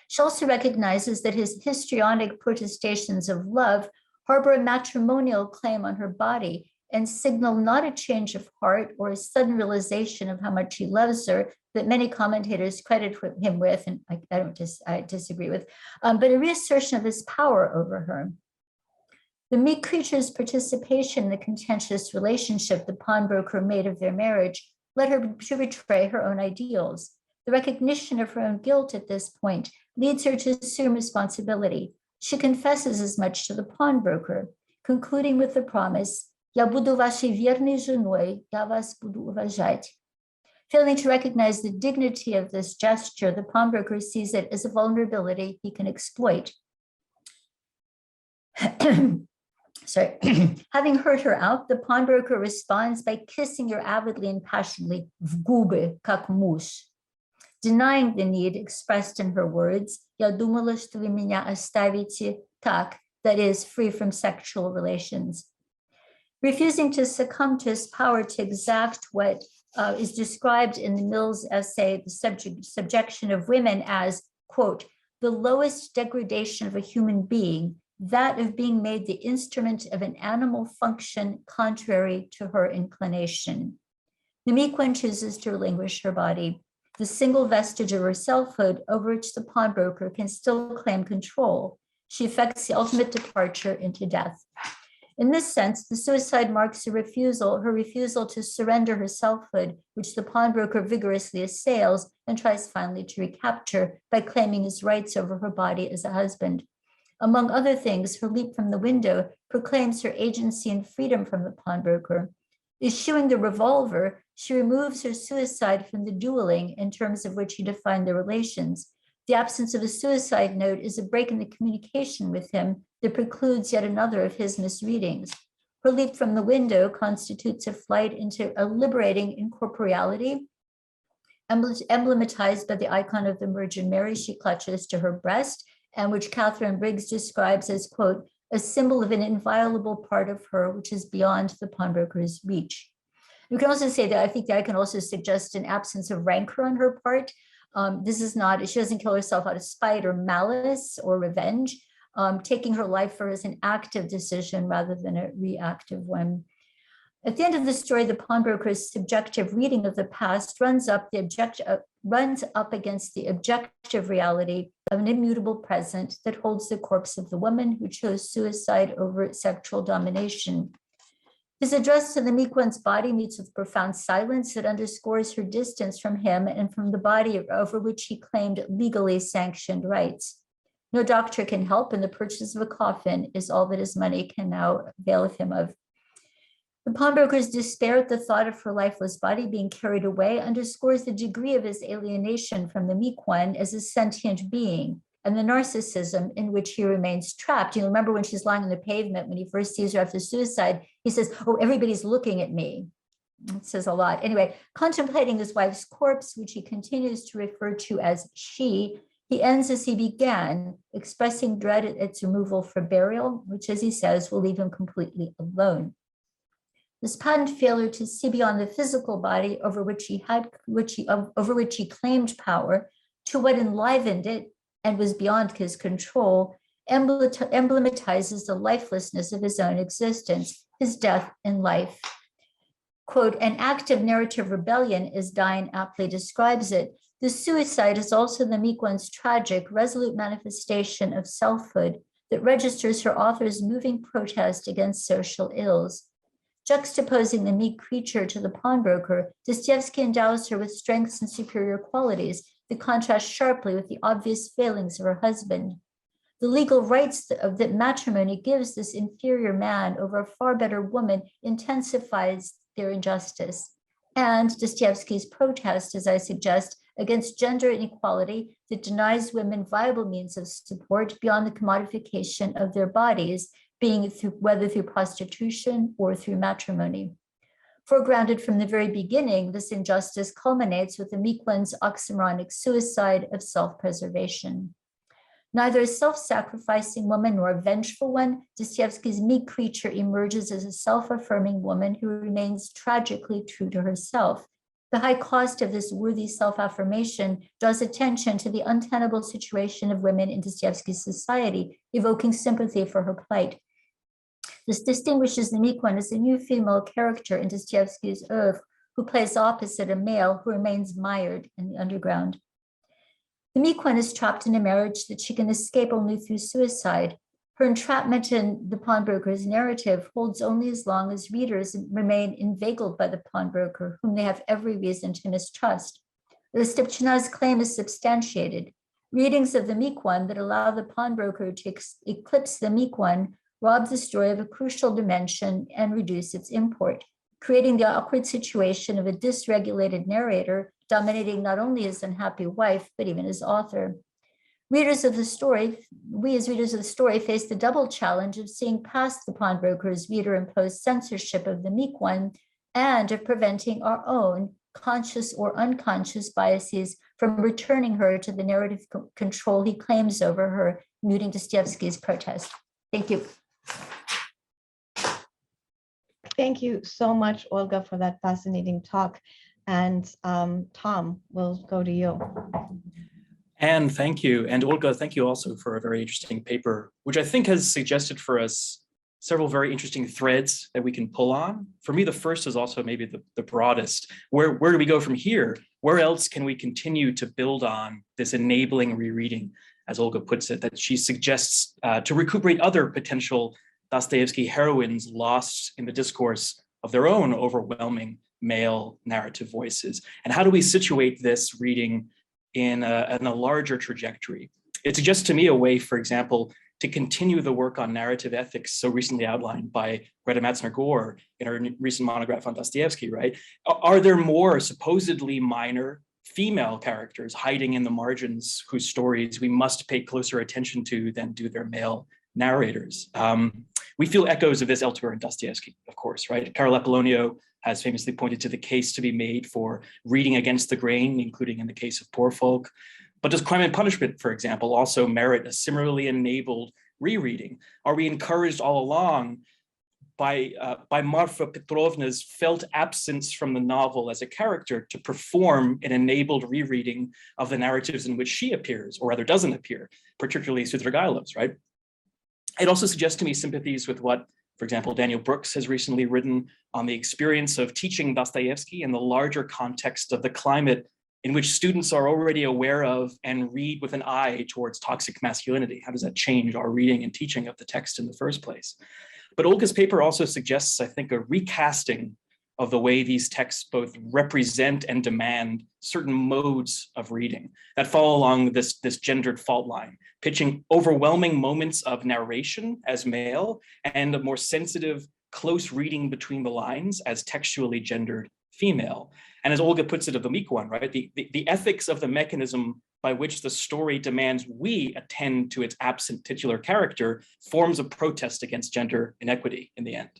She also recognizes that his histrionic protestations of love harbor a matrimonial claim on her body and signal not a change of heart or a sudden realization of how much he loves her that many commentators credit him with, and I disagree with, but a reassertion of his power over her. The meek creature's participation in the contentious relationship the pawnbroker made of their marriage led her to betray her own ideals. The recognition of her own guilt at this point leads her to assume responsibility. She confesses as much to the pawnbroker, concluding with the promise, «Я буду вашей верной женой, я вас буду уважать». Failing to recognize the dignity of this gesture, the pawnbroker sees it as a vulnerability he can exploit. Sorry. Having heard her out, the pawnbroker responds by kissing her avidly and passionately, в губы, как муж, denying the need expressed in her words, «Я думала, что вы меня оставите так», that is, free from sexual relations. Refusing to succumb to his power to exact what is described in the Mills essay, the subjection of women as, quote, the lowest degradation of a human being, that of being made the instrument of an animal function contrary to her inclination. The meek one chooses to relinquish her body, the single vestige of her selfhood over which the pawnbroker can still claim control. She effects the ultimate departure into death. In this sense, the suicide marks her refusal to surrender her selfhood, which the pawnbroker vigorously assails and tries finally to recapture by claiming his rights over her body as a husband. Among other things, her leap from the window proclaims her agency and freedom from the pawnbroker. Eschewing the revolver, she removes her suicide from the dueling in terms of which he defined their relations. The absence of a suicide note is a break in the communication with him that precludes yet another of his misreadings. Her leap from the window constitutes a flight into a liberating incorporeality, emblematized by the icon of the Virgin Mary she clutches to her breast, and which Catherine Briggs describes as, quote, a symbol of an inviolable part of her which is beyond the pawnbroker's reach. You can also say that I think that I can also suggest an absence of rancor on her part. This is not, she doesn't kill herself out of spite or malice or revenge. Taking her life for as an active decision rather than a reactive one. At the end of the story, the pawnbroker's subjective reading of the past runs up against the objective reality of an immutable present that holds the corpse of the woman who chose suicide over sexual domination. His address to the meek one's body meets with profound silence that underscores her distance from him and from the body over which he claimed legally sanctioned rights. No doctor can help, and the purchase of a coffin is all that his money can now avail him of. The pawnbroker's despair at the thought of her lifeless body being carried away underscores the degree of his alienation from the meek one as a sentient being, and the narcissism in which he remains trapped. You remember when she's lying on the pavement, when he first sees her after suicide, he says, oh, everybody's looking at me. It says a lot. Anyway, contemplating his wife's corpse, which he continues to refer to as she, he ends as he began, expressing dread at its removal for burial, which, as he says, will leave him completely alone. This patent failure to see beyond the physical body over which he claimed power to what enlivened it and was beyond his control emblematizes the lifelessness of his own existence, his death in life. Quote, an act of narrative rebellion, as Dyne aptly describes it, the suicide is also the meek one's tragic, resolute manifestation of selfhood that registers her author's moving protest against social ills. Juxtaposing the meek creature to the pawnbroker, Dostoevsky endows her with strengths and superior qualities that contrast sharply with the obvious failings of her husband. The legal rights that matrimony gives this inferior man over a far better woman intensifies their injustice. And Dostoevsky's protest, as I suggest, against gender inequality that denies women viable means of support beyond the commodification of their bodies, whether through prostitution or through matrimony. Foregrounded from the very beginning, this injustice culminates with the meek one's oxymoronic suicide of self-preservation. Neither a self-sacrificing woman nor a vengeful one, Dostoevsky's meek creature emerges as a self-affirming woman who remains tragically true to herself. The high cost of this worthy self-affirmation draws attention to the untenable situation of women in Dostoevsky's society, evoking sympathy for her plight. This distinguishes the meek one as a new female character in Dostoevsky's oeuvre, who plays opposite a male who remains mired in the underground. The meek one is trapped in a marriage that she can escape only through suicide. Her entrapment in the pawnbroker's narrative holds only as long as readers remain inveigled by the pawnbroker, whom they have every reason to mistrust. Rostopchina's claim is substantiated. Readings of the meek one that allow the pawnbroker to eclipse the meek one rob the story of a crucial dimension and reduce its import, creating the awkward situation of a dysregulated narrator dominating not only his unhappy wife, but even his author. We as readers of the story face the double challenge of seeing past the pawnbroker's reader-imposed censorship of the meek one and of preventing our own conscious or unconscious biases from returning her to the narrative control he claims over her, muting Dostoevsky's protest. Thank you. Thank you so much, Olga, for that fascinating talk. And Tom, we'll go to you. And thank you. And Olga, thank you also for a very interesting paper, which I think has suggested for us several very interesting threads that we can pull on. For me, the first is also maybe the broadest. Where do we go from here? Where else can we continue to build on this enabling rereading, as Olga puts it, that she suggests to recuperate other potential Dostoevsky heroines lost in the discourse of their own overwhelming male narrative voices? And how do we situate this reading in a larger trajectory? It suggests to me a way, for example, to continue the work on narrative ethics so recently outlined by Greta Matzner-Gore in her recent monograph on Dostoevsky, right? Are there more supposedly minor female characters hiding in the margins whose stories we must pay closer attention to than do their male narrators? We feel echoes of this elsewhere in Dostoevsky, of course, right? Carol Apollonio has famously pointed to the case to be made for reading against the grain, including in the case of Poor Folk. But does Crime and Punishment, for example, also merit a similarly enabled rereading? Are we encouraged all along by Marfa Petrovna's felt absence from the novel as a character to perform an enabled rereading of the narratives in which she appears, or rather doesn't appear, particularly Sudrigailov's, right? It also suggests to me sympathies with what, for example, Daniel Brooks has recently written on the experience of teaching Dostoevsky in the larger context of the climate in which students are already aware of and read with an eye towards toxic masculinity. How does that change our reading and teaching of the text in the first place? But Olga's paper also suggests, I think, a recasting of the way these texts both represent and demand certain modes of reading that follow along this gendered fault line, pitching overwhelming moments of narration as male and a more sensitive, close reading between the lines as textually gendered female. And as Olga puts it of the meek one, right, the ethics of the mechanism by which the story demands we attend to its absent titular character forms a protest against gender inequity in the end.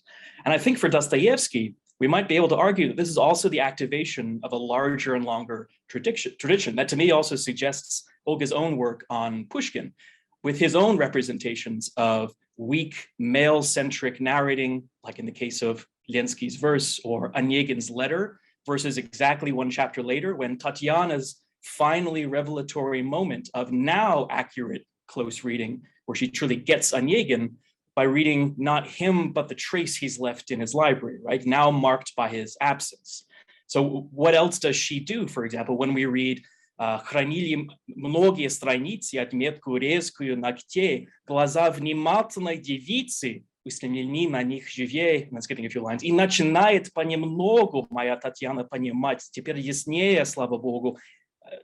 And I think for Dostoevsky, we might be able to argue that this is also the activation of a larger and longer tradition that to me also suggests Olga's own work on Pushkin, with his own representations of weak male-centric narrating, like in the case of Belinsky's verse or Onegin's letter, versus exactly one chapter later when Tatiana's finally revelatory moment of now accurate close reading, where she truly gets Onegin by reading not him, but the trace he's left in his library, right? Now marked by his absence. So what else does she do, for example, when we read «Хранили многие страницы отметку резкую ногтей, глаза внимательной девицы устремлены на них живее», I'm skipping a few lines, «и начинает понемногу моя Татьяна понимать, теперь яснее, слава Богу,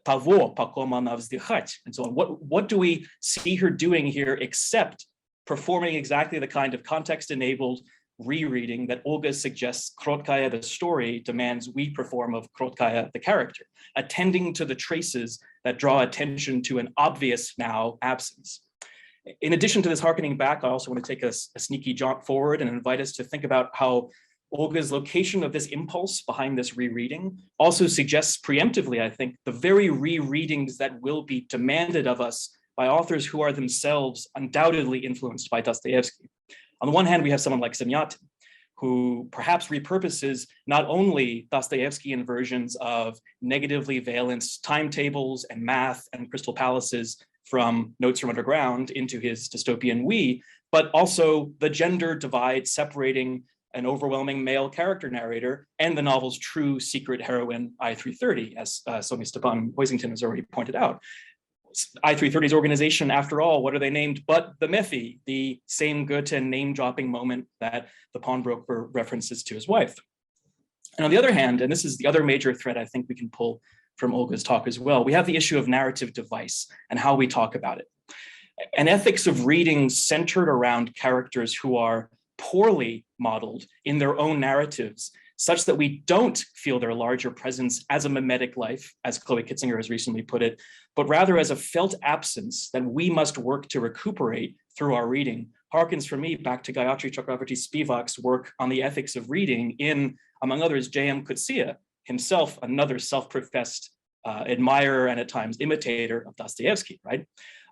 того, по ком она вздыхать», and so on. What do we see her doing here except performing exactly the kind of context-enabled rereading that Olga suggests Krotkaia, the story, demands we perform of Krotkaia, the character, attending to the traces that draw attention to an obvious now absence. In addition to this harkening back, I also want to take a sneaky jaunt forward and invite us to think about how Olga's location of this impulse behind this rereading also suggests preemptively, I think, the very rereadings that will be demanded of us by authors who are themselves undoubtedly influenced by Dostoevsky. On the one hand, we have someone like Semyatin, who perhaps repurposes not only Dostoevskian versions of negatively valenced timetables and math and crystal palaces from Notes from Underground into his dystopian We, but also the gender divide separating an overwhelming male character narrator and the novel's true secret heroine, I-330, as Somi Stepan Hoisington has already pointed out. I-330's organization, after all, what are they named but the Methy, the same Goethe name-dropping moment that the pawnbroker references to his wife. And on the other hand, and this is the other major thread I think we can pull from Olga's talk as well, we have the issue of narrative device and how we talk about it. An ethics of reading centered around characters who are poorly modeled in their own narratives, such that we don't feel their larger presence as a mimetic life, as Chloe Kitzinger has recently put it, but rather as a felt absence that we must work to recuperate through our reading, harkens for me back to Gayatri Chakravarti Spivak's work on the ethics of reading in, among others, J.M. Coetzee, himself another self-professed admirer and at times imitator of Dostoevsky, right?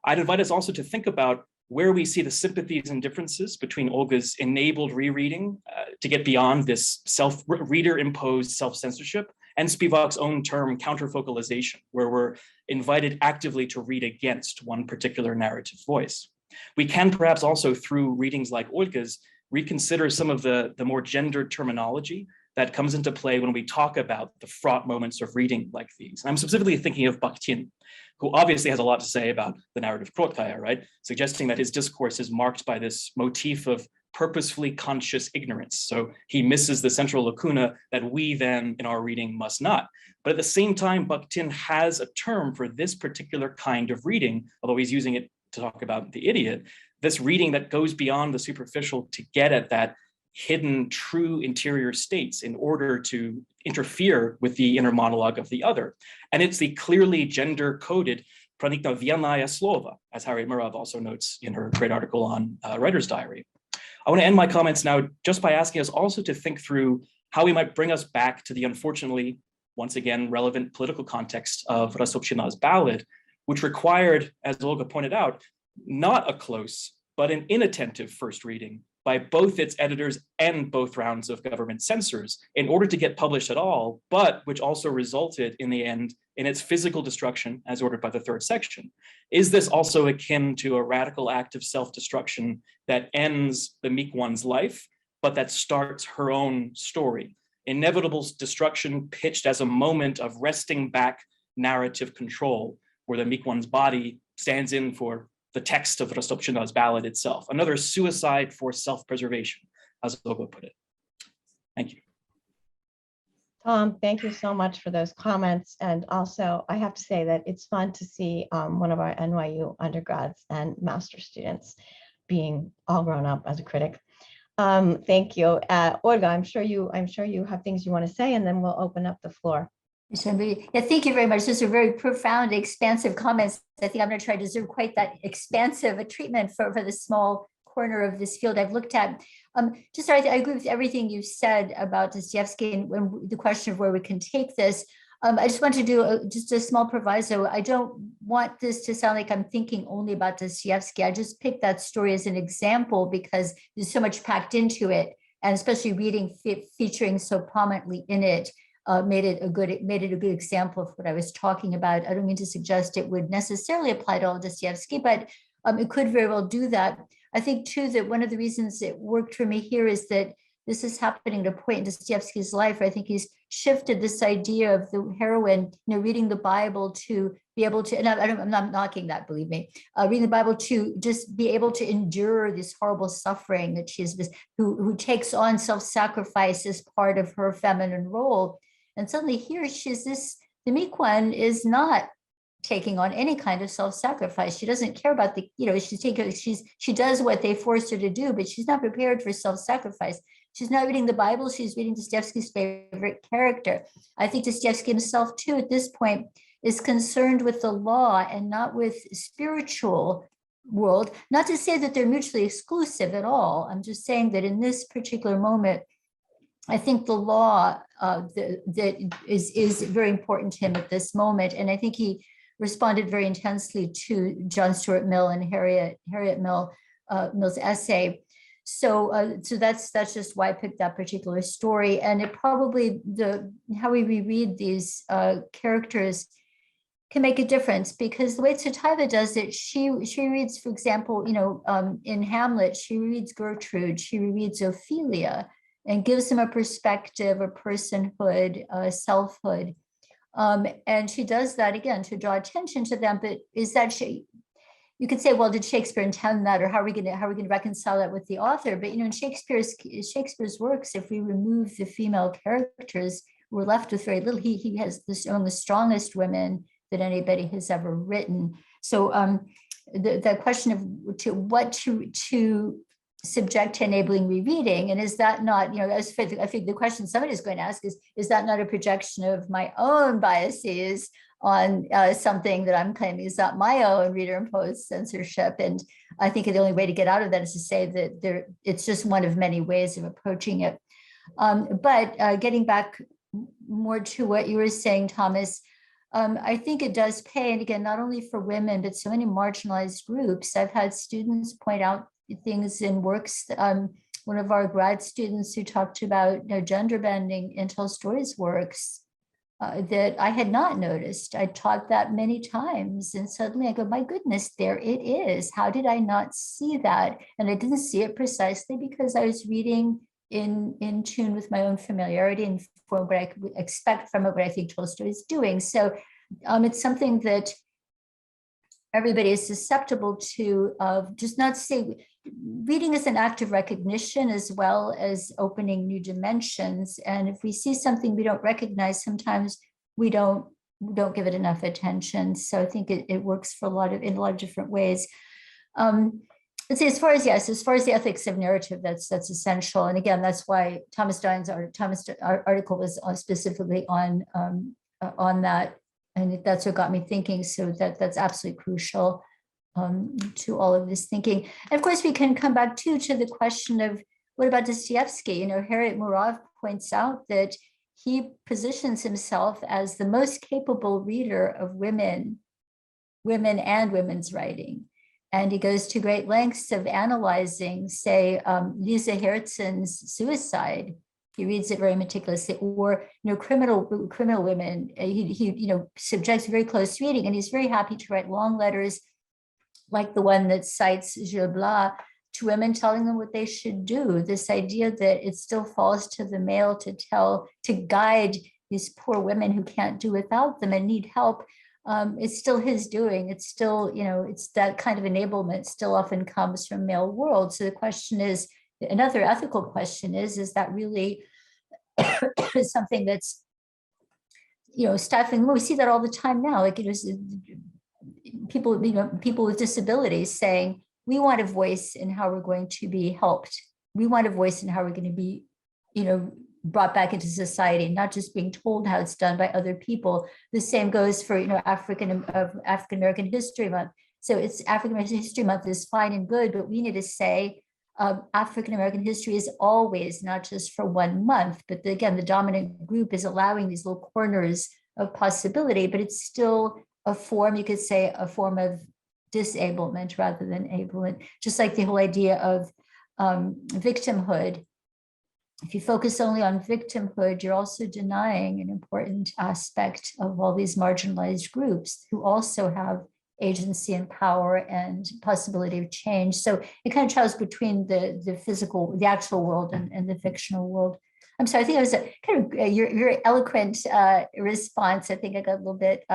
I'd invite us also to think about where we see the sympathies and differences between Olga's enabled rereading to get beyond this reader-imposed self-censorship and Spivak's own term counterfocalization, where we're invited actively to read against one particular narrative voice. We can perhaps also, through readings like Olga's, reconsider some of the more gendered terminology that comes into play when we talk about the fraught moments of reading like these. And I'm specifically thinking of Bakhtin, who obviously has a lot to say about the narrative Krotkaia, right? Suggesting that his discourse is marked by this motif of purposefully conscious ignorance. So he misses the central lacuna that we then in our reading must not. But at the same time, Bakhtin has a term for this particular kind of reading, although he's using it to talk about the idiot, this reading that goes beyond the superficial to get at that hidden true interior states in order to interfere with the inner monologue of the other. And it's the clearly gender-coded proniknoviennaya slova, as Harriet Murav also notes in her great article on Writer's Diary. I want to end my comments now just by asking us also to think through how we might bring us back to the unfortunately, once again, relevant political context of Rostopchina's ballad, which required, as Olga pointed out, not a close, but an inattentive first reading by both its editors and both rounds of government censors in order to get published at all, but which also resulted in the end in its physical destruction as ordered by the third section. Is this also akin to a radical act of self-destruction that ends the meek one's life, but that starts her own story? Inevitable destruction pitched as a moment of resting back narrative control, where the meek one's body stands in for the text of Rostopchina's ballad itself, another suicide for self-preservation, as Olga put it. Thank you. Tom, thank you so much for those comments. And also, I have to say that it's fun to see one of our NYU undergrads and master students being all grown up as a critic. Thank you. Olga, I'm sure you have things you want to say, and then we'll open up the floor. Yeah, thank you very much. Those are very profound, expansive comments. I think I'm going to try to deserve quite that expansive a treatment for the small corner of this field I've looked at. I agree with everything you said about Dostoevsky and the question of where we can take this. I just want to do just a small proviso. I don't want this to sound like I'm thinking only about Dostoevsky. I just picked that story as an example because there's so much packed into it, and especially reading featuring so prominently in it. Made it a good example of what I was talking about. I don't mean to suggest it would necessarily apply to all Dostoevsky, but it could very well do that. I think too that one of the reasons it worked for me here is that this is happening at a point in Dostoevsky's life. I think he's shifted this idea of the heroine, reading the Bible to be able to, and I'm not knocking that, believe me, reading the Bible to just be able to endure this horrible suffering that she is, who takes on self-sacrifice as part of her feminine role. And suddenly here the meek one is not taking on any kind of self-sacrifice. She doesn't care about she does what they forced her to do, but she's not prepared for self-sacrifice. She's not reading the Bible, she's reading Dostoevsky's favorite character. I think Dostoevsky himself too, at this point, is concerned with the law and not with spiritual world. Not to say that they're mutually exclusive at all. I'm just saying that in this particular moment, I think the law that is very important to him at this moment. And I think he responded very intensely to John Stuart Mill and Harriet Mill's essay. So that's just why I picked that particular story. And it probably, how we reread these characters can make a difference, because the way Tsvetaeva does it, she reads, for example, in Hamlet, she reads Gertrude, she reads Ophelia, and gives them a perspective, a personhood, a selfhood. And she does that again to draw attention to them. But is that you could say, well, did Shakespeare intend that, or how are we going to reconcile that with the author? But in Shakespeare's works, if we remove the female characters, we're left with very little. He has one of the strongest women that anybody has ever written. So the question of what to subject to enabling rereading, and is that not, I think the question somebody's going to ask is that not a projection of my own biases on something that I'm claiming is not my own reader-imposed censorship? And I think the only way to get out of that is to say that it's just one of many ways of approaching it. But getting back more to what you were saying, Thomas, I think it does pay, and again, not only for women, but so many marginalized groups. I've had students point out things in works. One of our grad students who talked about gender bending in Tolstoy's works that I had not noticed. I taught that many times, and suddenly I go, my goodness, there it is. How did I not see that? And I didn't see it precisely because I was reading in tune with my own familiarity and for what I could expect from it, what I think Tolstoy is doing. So it's something that everybody is susceptible to, just not to say, reading is an act of recognition as well as opening new dimensions. And if we see something we don't recognize, sometimes we don't give it enough attention. So I think it works in a lot of different ways. Let's say as far as the ethics of narrative, that's essential. And again, that's why Thomas Dyne's article was specifically on that. And that's what got me thinking. So that's absolutely crucial. to all of this thinking. And of course, we can come back to the question of what about Dostoevsky? You know, Harriet Murad points out that he positions himself as the most capable reader of women and women's writing. And he goes to great lengths of analyzing, say, Lisa Herzen's Suicide. He reads it very meticulously, or criminal women. He subjects very close reading, and he's very happy to write long letters, like the one that cites Gilles Blas, to women telling them what they should do. This idea that it still falls to the male to guide these poor women who can't do without them and need help. It's still his doing. It's still, it's that kind of enablement still often comes from male world. So the question is, another ethical question is that really something that's, stifling? We see that all the time now. Like, people with disabilities saying, we want a voice in how we're going to be helped. We want a voice in how we're going to be, brought back into society, not just being told how it's done by other people. The same goes for, African American History Month. So it's African American History Month is fine and good, but we need to say African American history is always, not just for 1 month, but again, the dominant group is allowing these little corners of possibility, but it's still a form, you could say, a form of disablement rather than ablement, just like the whole idea of victimhood. If you focus only on victimhood, you're also denying an important aspect of all these marginalized groups who also have agency and power and possibility of change. So it kind of travels between the physical, the actual world and the fictional world. I'm sorry, I think it was a kind of your eloquent response. I think I got a little bit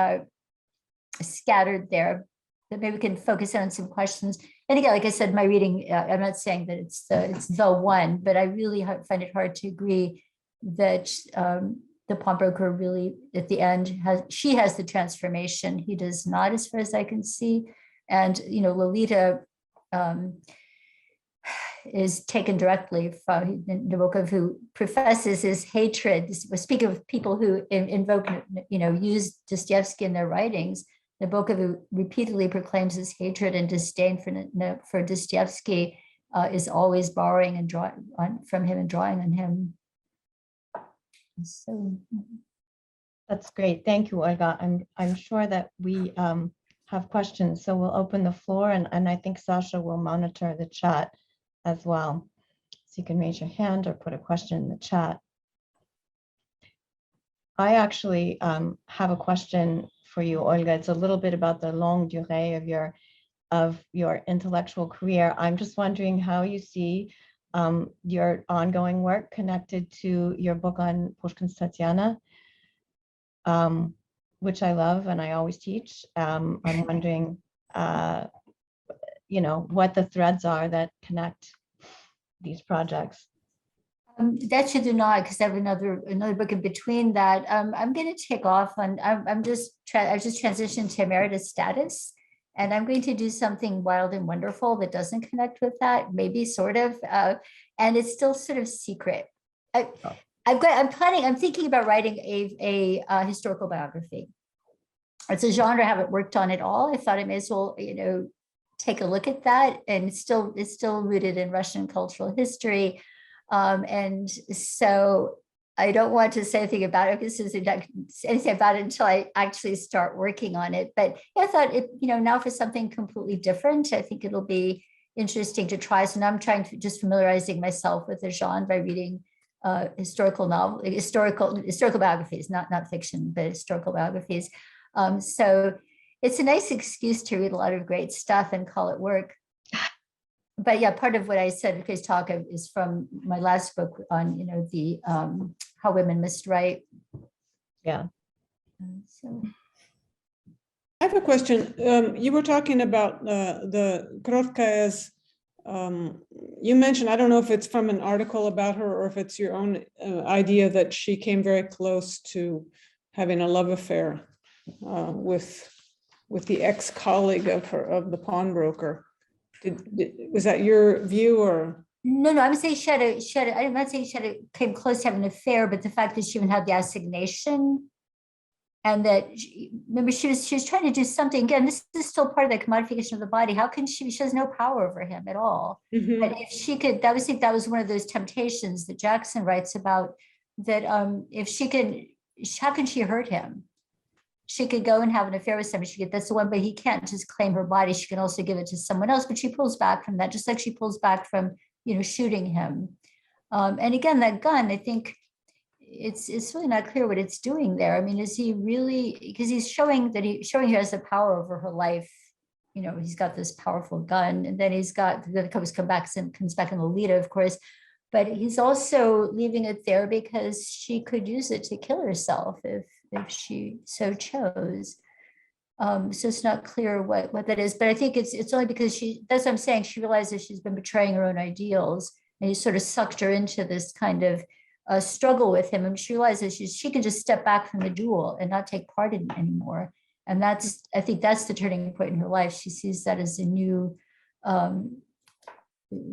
scattered there, but maybe we can focus on some questions. And again, like I said, my reading, I'm not saying that it's the one, but I really find it hard to agree that the pawnbroker really, at the end, has the transformation. He does not, as far as I can see. And, Lolita is taken directly from Nabokov, who professes his hatred. Speaking of people who invoke, use Dostoevsky in their writings, Nabokov, who repeatedly proclaims his hatred and disdain for Dostoevsky, is always borrowing and drawing from him and drawing on him. So that's great. Thank you, Olga. I'm sure that we have questions, so we'll open the floor, and I think Sasha will monitor the chat as well. So you can raise your hand or put a question in the chat. I actually have a question for you, Olga. It's a little bit about the longue durée of your intellectual career. I'm just wondering how you see your ongoing work connected to your book on Pushkin's Tatyana, which I love and I always teach. I'm wondering, what the threads are that connect these projects. That you do not, because I have another book in between that. I'm going to take off on. I just transitioned to emeritus status, and I'm going to do something wild and wonderful that doesn't connect with that, maybe sort of, and it's still sort of secret. I'm thinking about writing a historical biography. It's a genre I haven't worked on at all. I thought I may as well, take a look at that, and it's still rooted in Russian cultural history. And so I don't want to say anything about it because anything about it until I actually start working on it. But yeah, I thought now for something completely different, I think it'll be interesting to try. So now I'm trying to just familiarizing myself with the genre by reading historical biographies, not fiction, but historical biographies. So it's a nice excuse to read a lot of great stuff and call it work. But yeah, part of what I said in today's talk is from my last book on, the how women must write. Yeah. So I have a question. You were talking about the Krotkaia's. You mentioned, I don't know if it's from an article about her or if it's your own idea that she came very close to having a love affair with the ex-colleague of the pawnbroker. Was that your view, or? No, I'm saying I'm not saying came close to having an affair, but the fact that she even had the assignation and that remember she was trying to do something. Again, this is still part of the commodification of the body. How can she has no power over him at all. But if she could, that was one of those temptations that Jackson writes about, that if she could, how can she hurt him? She could go and have an affair with somebody. She could, that's the one, but he can't just claim her body. She can also give it to someone else, but she pulls back from that, just like she pulls back from, shooting him. And again, that gun, I think it's really not clear what it's doing there. I mean, is he really, because he's showing he has the power over her life. He's got this powerful gun, and then comes back in Lolita, of course, but he's also leaving it there because she could use it to kill herself if she so chose. So it's not clear what that is, but I think it's only because that's what I'm saying. She realizes she's been betraying her own ideals, and he sort of sucked her into this kind of struggle with him. And she realizes she can just step back from the duel and not take part in it anymore. And I think that's the turning point in her life. She sees that as a new,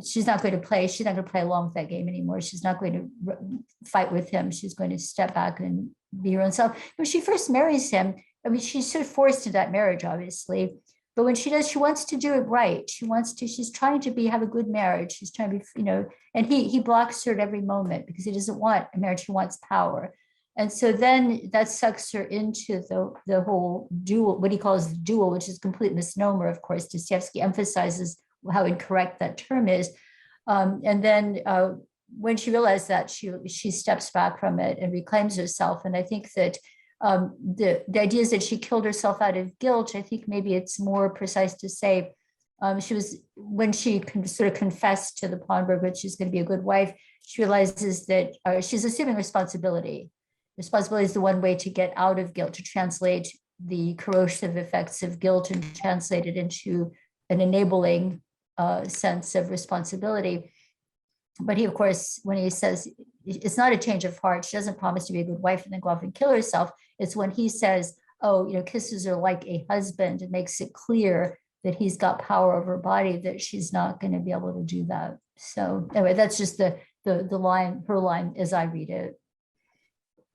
she's not going to play along with that game anymore. She's not going to fight with him. She's going to step back and be her own self. When she first marries him, I mean, she's sort of forced into that marriage, obviously. But when she does, she wants to do it right. She's trying to have a good marriage. She's trying to be, and he blocks her at every moment because he doesn't want a marriage. He wants power. And so then that sucks her into the whole duel, what he calls the duel, which is a complete misnomer. Of course, Dostoevsky emphasizes how incorrect that term is. And then when she realized that, she steps back from it and reclaims herself. And I think that the idea is that she killed herself out of guilt. I think maybe it's more precise to say when she sort of confessed to the pawnbroker that she's going to be a good wife, she realizes that she's assuming responsibility. Responsibility is the one way to get out of guilt, to translate the corrosive effects of guilt and translate it into an enabling sense of responsibility. But he, of course, when he says it's not a change of heart, she doesn't promise to be a good wife and then go off and kill herself. It's when he says, oh, kisses are like a husband. It makes it clear that he's got power over her body, that she's not going to be able to do that. So anyway, that's just the line, her line as I read it.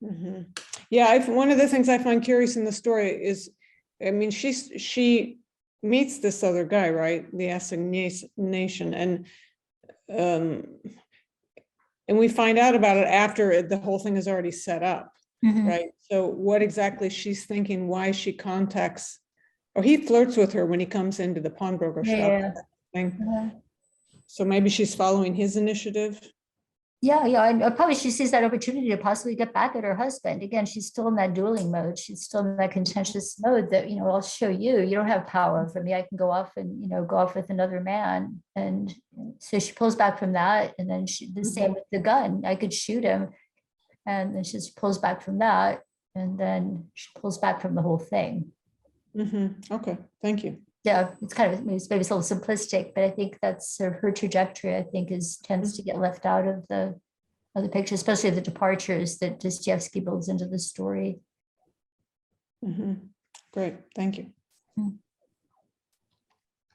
Mm-hmm. Yeah, one of the things I find curious in the story is, I mean, she meets this other guy, right? The assignation, and we find out about it after the whole thing is already set up, right? So what exactly she's thinking, why she contacts, or he flirts with her when he comes into the pawnbroker shop. So maybe she's following his initiative. Yeah, and probably she sees that opportunity to possibly get back at her husband. Again, she's still in that dueling mode. She's still in that contentious mode that, I'll show you, you don't have power over me. I can go off and, go off with another man. And so she pulls back from that. And then the same with the gun. I could shoot him. And then she just pulls back from that. And then she pulls back from the whole thing. Okay, thank you. Yeah, it's maybe it's a little simplistic, but I think that's her trajectory, I think, tends to get left out of the picture, especially the departures that Dostoevsky builds into the story. Great, thank you.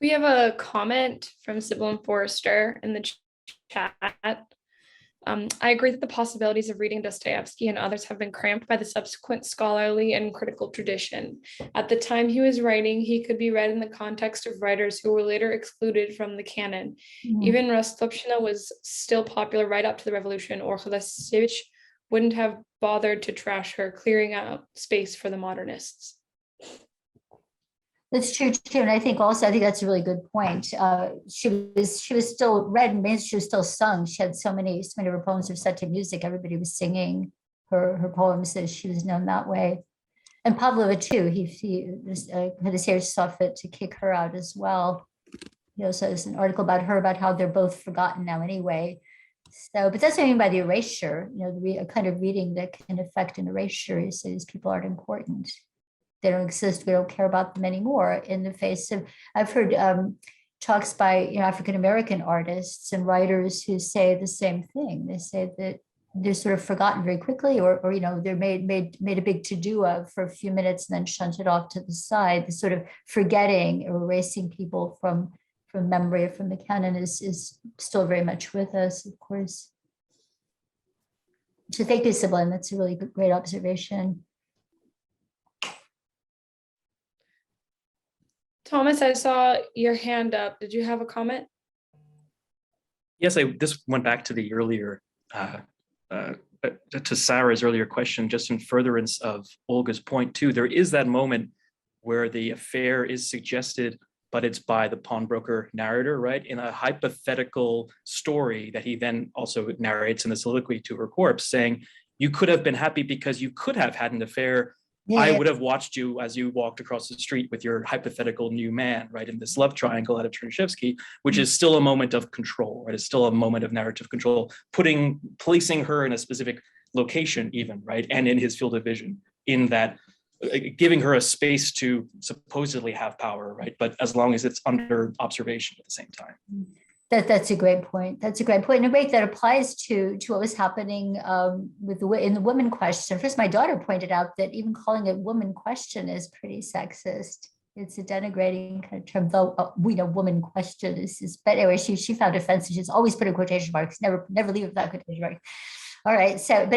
We have a comment from Sybil and Forrester in the chat. I agree that the possibilities of reading Dostoevsky and others have been cramped by the subsequent scholarly and critical tradition. At the time he was writing, he could be read in the context of writers who were later excluded from the canon. Even Rostopchina was still popular right up to the revolution, or Dostoevsky wouldn't have bothered to trash her, clearing out space for the modernists. That's true too, and I think that's a really good point. She was still read and she was still sung. She had so many of her poems were set to music. Everybody was singing her poems, as she was known that way. And Pavlova too. He had a series saw fit to kick her out as well. He also has an article about her about how they're both forgotten now anyway. So, but that's what I mean by the erasure. A kind of reading that can affect an erasure. Is these people aren't important. They don't exist. We don't care about them anymore. In the face of, I've heard talks by African-American artists and writers who say the same thing. They say that they're sort of forgotten very quickly, or they're made a big to-do of for a few minutes and then shunted off to the side. The sort of forgetting or erasing people from memory or from the canon is still very much with us, of course. So thank you, Sybil. That's a really great observation. Thomas, I saw your hand up. Did you have a comment? Yes, this went back to the earlier, to Sarah's earlier question, just in furtherance of Olga's point too. There is that moment where the affair is suggested, but it's by the pawnbroker narrator, right? In a hypothetical story that he then also narrates in the soliloquy to her corpse, saying, you could have been happy because you could have had an affair. Yeah. I would have watched you as you walked across the street with your hypothetical new man, right? In this love triangle out of Chernyshevsky, which is still a moment of control, right? It's still a moment of narrative control, placing her in a specific location even, right? And in his field of vision, in that, giving her a space to supposedly have power, right? But as long as it's under observation at the same time. That's a great point. That's a great point. In a way that applies to what was happening in the woman question. First, my daughter pointed out that even calling it woman question is pretty sexist. It's a denigrating kind of term, though we know woman question is, but anyway, she found offensive. She's always put in quotation marks, never leave it without quotation marks. All right, so,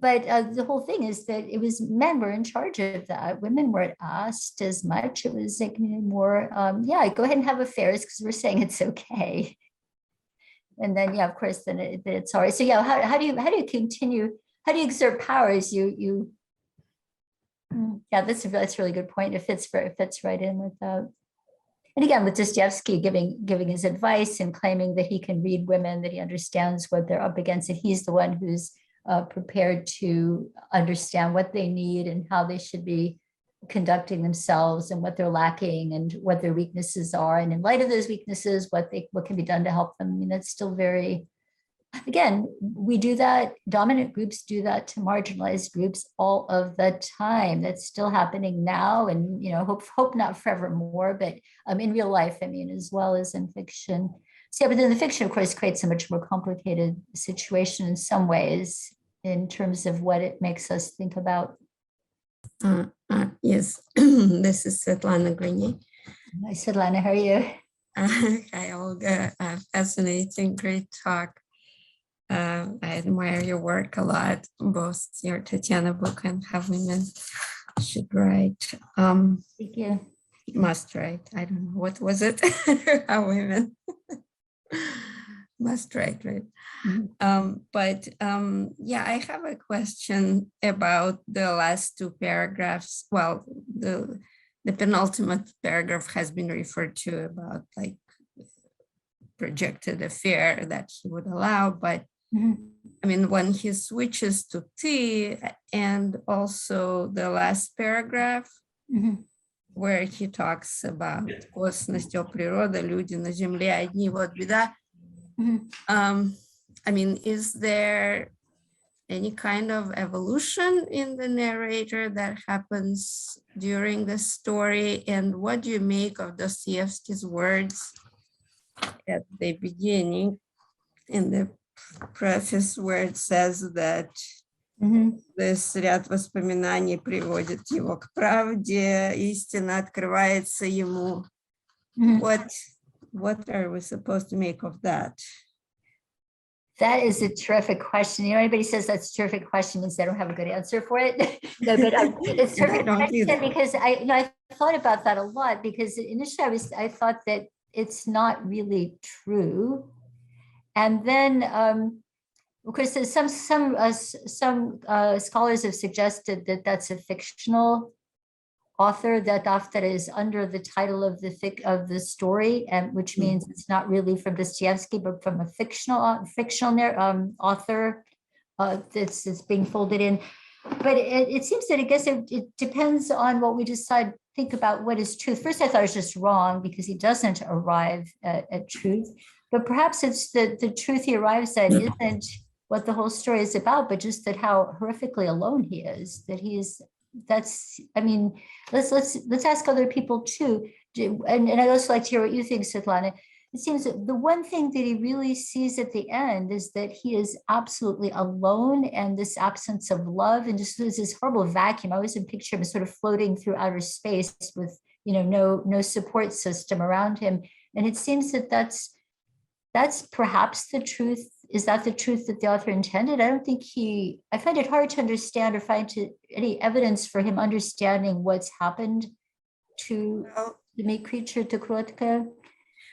but the whole thing is that it was men were in charge of that. Women weren't asked as much. It was like more, yeah, go ahead and have affairs because we're saying it's okay. And then, yeah, of course, then it's all right. So yeah, how do you continue? How do you exert power as you? Yeah, that's a really good point. It fits right in with that. And again, with Dostoevsky giving his advice and claiming that he can read women, that he understands what they're up against, and he's the one who's prepared to understand what they need and how they should be conducting themselves and what they're lacking and what their weaknesses are. And in light of those weaknesses, what can be done to help them. I mean, that's still very, again, we do that, dominant groups do that to marginalized groups all of the time. That's still happening now, and hope not forevermore, but in real life, I mean, as well as in fiction. So yeah, but then the fiction, of course, creates a much more complicated situation in some ways in terms of what it makes us think about. Yes, this is Svetlana Grenier. Hi, Svetlana, how are you? Hi, Olga. Fascinating, great talk. I admire your work a lot, both your Tatiana book and How Women Should Write. Thank you. Must write. I don't know, what was it? How Women Must Write, right? Mm-hmm. Yeah, I have a question about the last two paragraphs. Well, the penultimate paragraph has been referred to about like projected affair that he would allow, but I mean, when he switches to tea, and also the last paragraph where he talks about косность природы, люди на земле одни, вот беда. I mean, is there any kind of evolution in the narrator that happens during the story? And what do you make of Dostoevsky's words at the beginning in the preface where it says that this ряд воспоминаний приводит его к правде, истина открывается ему. What are we supposed to make of that? That is a terrific question. Anybody says that's a terrific question means they don't have a good answer for it. No, but it's a terrific question because I thought about that a lot, because initially I thought that it's not really true. And then, of course, there's some scholars have suggested that that's a fictional author, that is under the title of the story, and which means it's not really from Dostoevsky, but from a fictional author that's being folded in. But it seems that I guess it depends on what we decide. Think about what is truth. First, I thought it was just wrong because he doesn't arrive at truth. But perhaps it's the truth he arrives at isn't what the whole story is about, but just that how horrifically alone he is. I mean, let's ask other people too. And I'd also like to hear what you think, Svetlana. It seems that the one thing that he really sees at the end is that he is absolutely alone, and this absence of love, and just this horrible vacuum. I always picture him sort of floating through outer space with no support system around him. And it seems that that's perhaps the truth. Is that the truth that the author intended? I don't think I find it hard to understand or find any evidence for him understanding what's happened to the meat creature to Krotkaia.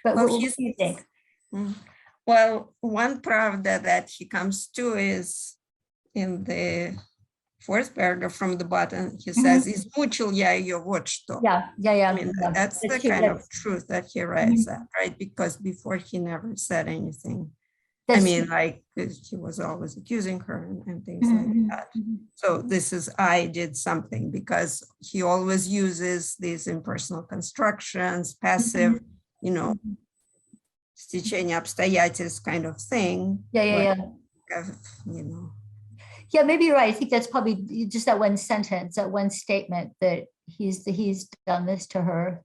But Well, what do you think? Well, one pravda that he comes to is in the fourth paragraph from the bottom. He says, "Измучил я ее, вот что." Yeah. I mean, that's the true, kind of truth that he writes at, right? Because before he never said anything. I mean, like he was always accusing her and things like that. So this is, I did something, because he always uses these impersonal constructions, passive, you know, стечение обстоятельств kind of thing. Yeah. You know. Yeah, maybe you're right. I think that's probably just that one sentence, that one statement that he's done this to her.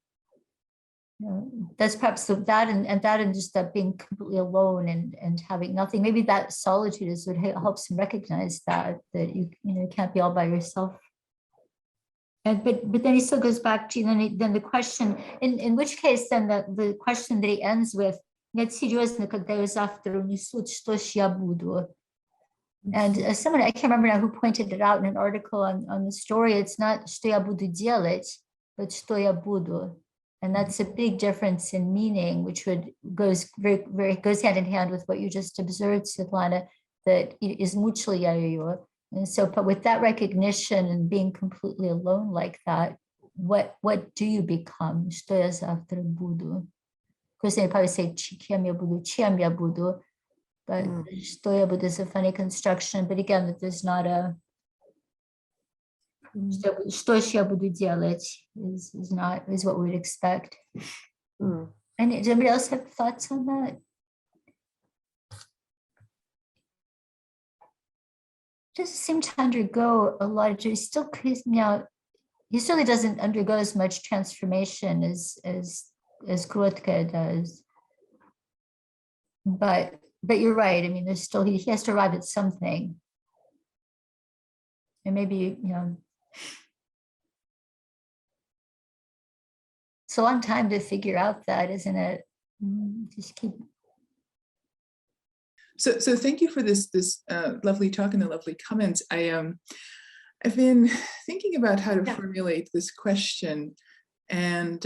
That's perhaps that and just that being completely alone and having nothing. Maybe that solitude is what helps him recognize that you can't be all by yourself. And but then he still goes back to then the question, in which case then the question that he ends with, нет серьезно, когда я завтра унесут, что ж я буду. And someone, I can't remember now who pointed it out in an article on the story, it's not что я буду делать, but что я буду. And that's a big difference in meaning, which goes hand in hand with what you just observed, Svetlana, that измучил я ее. And so, but with that recognition and being completely alone like that, what do you become? Что я завтра буду? Of course, they probably say чем я буду, but что я буду is a funny construction. But again, that there's not a что я буду делать is what we would expect. And does anybody else have thoughts on that? Doesn't seem to undergo a lot of, he certainly doesn't undergo as much transformation as Krotkaia does. But you're right. I mean, there's still, he has to arrive at something. And maybe, it's a long time to figure out that, isn't it? Just keep. So thank you for this lovely talk and the lovely comments. I've been thinking about how to formulate this question, and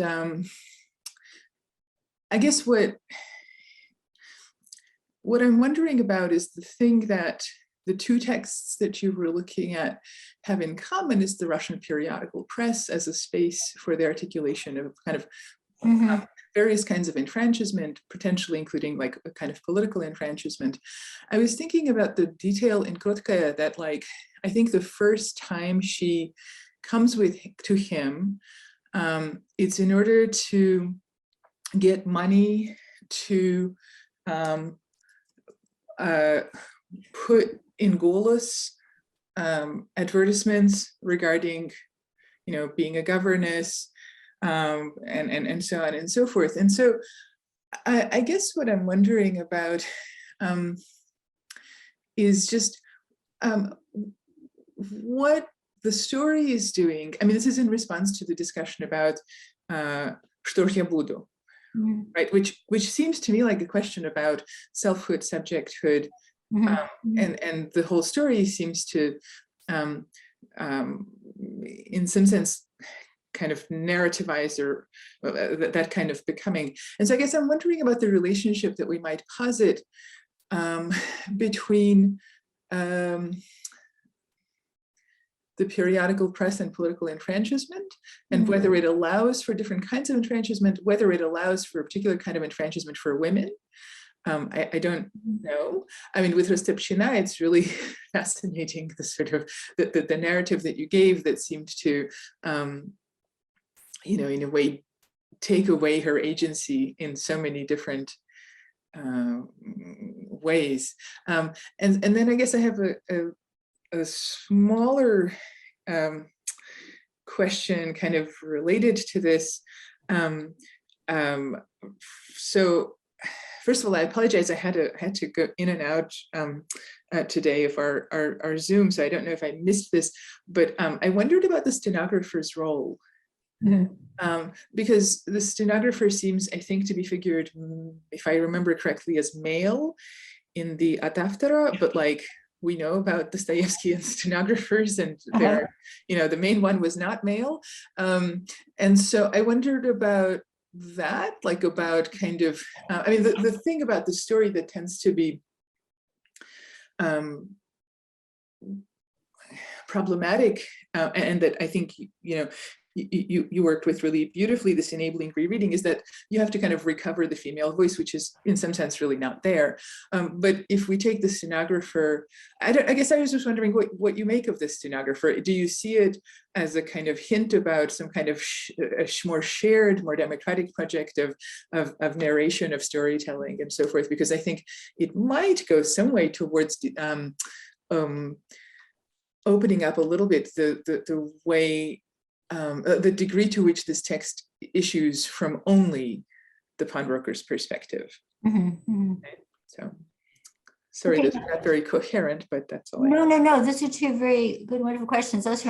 I guess what I'm wondering about is the thing that the two texts that you were looking at have in common is the Russian periodical press as a space for the articulation of kind of various kinds of enfranchisement, potentially including like a kind of political enfranchisement. I was thinking about the detail in Krotkaia that, like, I think the first time she comes to him, it's in order to get money to put in Golos advertisements regarding, being a governess, and so on and so forth. And so I guess what I'm wondering about is just what the story is doing. I mean, this is in response to the discussion about что ж я буду, right? Which seems to me like a question about selfhood, subjecthood, and the whole story seems to, in some sense, kind of narrativize or that kind of becoming. And so I guess I'm wondering about the relationship that we might posit between the periodical press and political enfranchisement, and whether it allows for different kinds of enfranchisement, whether it allows for a particular kind of enfranchisement for women. I don't know. I mean, with Rostopchina, it's really fascinating, the sort of the narrative that you gave that seemed to, in a way, take away her agency in so many different ways. And then I guess I have a smaller question kind of related to this. So first of all, I apologize. I had to go in and out today of our Zoom, so I don't know if I missed this, but I wondered about the stenographer's role. Because the stenographer seems, I think, to be figured, if I remember correctly, as male in the Ataftara, but like we know about Dostoevsky and stenographers, and they're, the main one was not male. And so I wondered about that, like about kind of, the thing about the story that tends to be problematic, and that I think, you worked with really beautifully, this enabling rereading, is that you have to kind of recover the female voice, which is in some sense really not there. But if we take the stenographer, I guess I was just wondering what you make of the stenographer. Do you see it as a kind of hint about some kind of more shared, more democratic project of narration, of storytelling, and so forth? Because I think it might go some way towards opening up a little bit the way, the degree to which this text issues from only the pawnbroker's perspective. Okay? So, sorry, Okay. those are not very coherent, but that's all. No. Those are two very good, wonderful questions. Those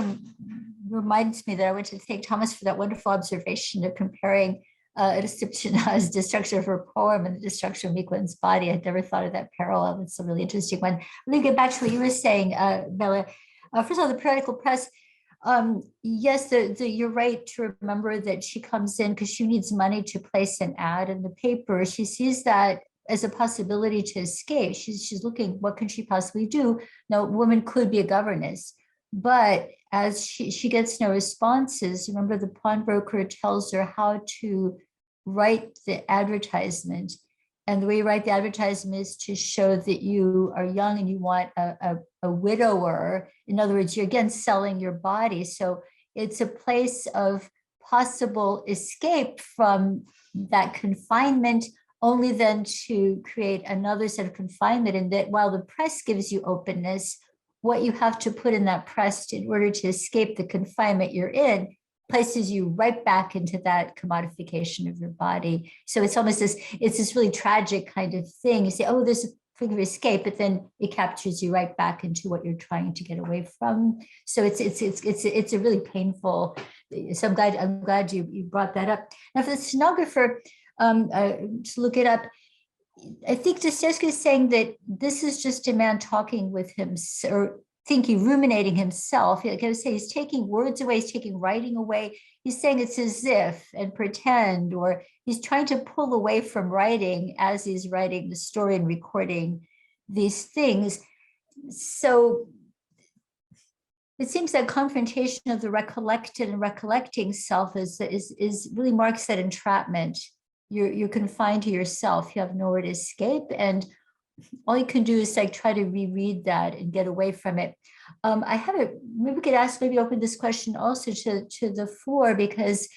reminds me that I went to thank Thomas for that wonderful observation of comparing Rostopchina's destruction of her poem and the destruction of Miklin's body. I'd never thought of that parallel. It's a really interesting one. Let me get back to what you were saying, Bella. First of all, the periodical press. Yes, you're right to remember that she comes in because she needs money to place an ad in the paper. She sees that as a possibility to escape. She's looking, what can she possibly do? Now, a woman could be a governess, but as she gets no responses, remember the pawnbroker tells her how to write the advertisement. And the way you write the advertisement is to show that you are young and you want a widower. In other words, you're again selling your body. So it's a place of possible escape from that confinement, only then to create another set of confinement. And that while the press gives you openness, what you have to put in that press in order to escape the confinement you're in places you right back into that commodification of your body. So it's almost it's this really tragic kind of thing. You say, oh, there's a figure of escape, but then it captures you right back into what you're trying to get away from. So it's a really painful. So I'm glad you brought that up. Now for the stenographer, to look it up, I think Dostoevsky is saying that this is just a man talking with him, or ruminating himself. Like I was saying, he's taking words away, he's taking writing away. He's saying it's as if and pretend, or he's trying to pull away from writing as he's writing the story and recording these things. So it seems that confrontation of the recollected and recollecting self is really marks that entrapment. You're confined to yourself. You have nowhere to escape, and all you can do is like try to reread that and get away from it. I have it. Maybe we could open this question also to the floor, because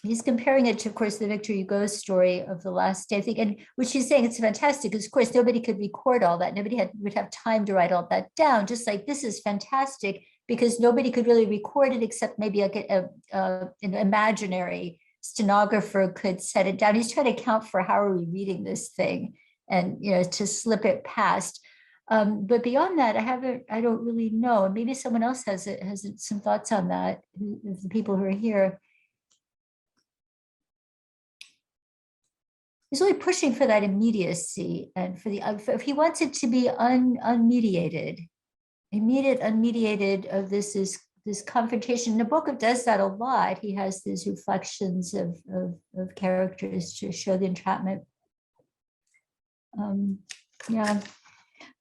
he's comparing it to, of course, the Victor Hugo story of The Last Day, I think, and which he's saying it's fantastic because, of course, nobody could record all that. Nobody would have time to write all that down. Just like this is fantastic because nobody could really record it except maybe an imaginary stenographer could set it down. He's trying to account for how are we reading this thing, and to slip it past. But beyond that, I don't really know. Maybe someone else has some thoughts on that, the people who are here. He's really pushing for that immediacy, and for if he wants it to be unmediated, unmediated of this confrontation. Nabokov does that a lot. He has these reflections of characters to show the entrapment. Yeah,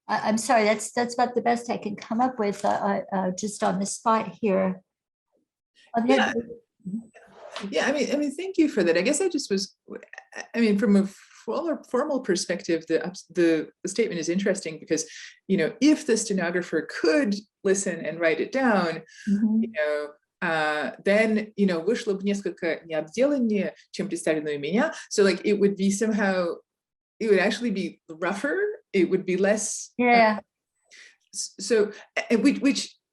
I'm sorry, that's about the best I can come up with just on the spot here. Yeah, I mean, thank you for that. I guess I just was, from a formal perspective, the statement is interesting because, if the stenographer could listen and write it down, then, вышло бы несколько необделаннее, чем представлено у меня. So like, it would be somehow, it would actually be rougher. It would be less. Yeah.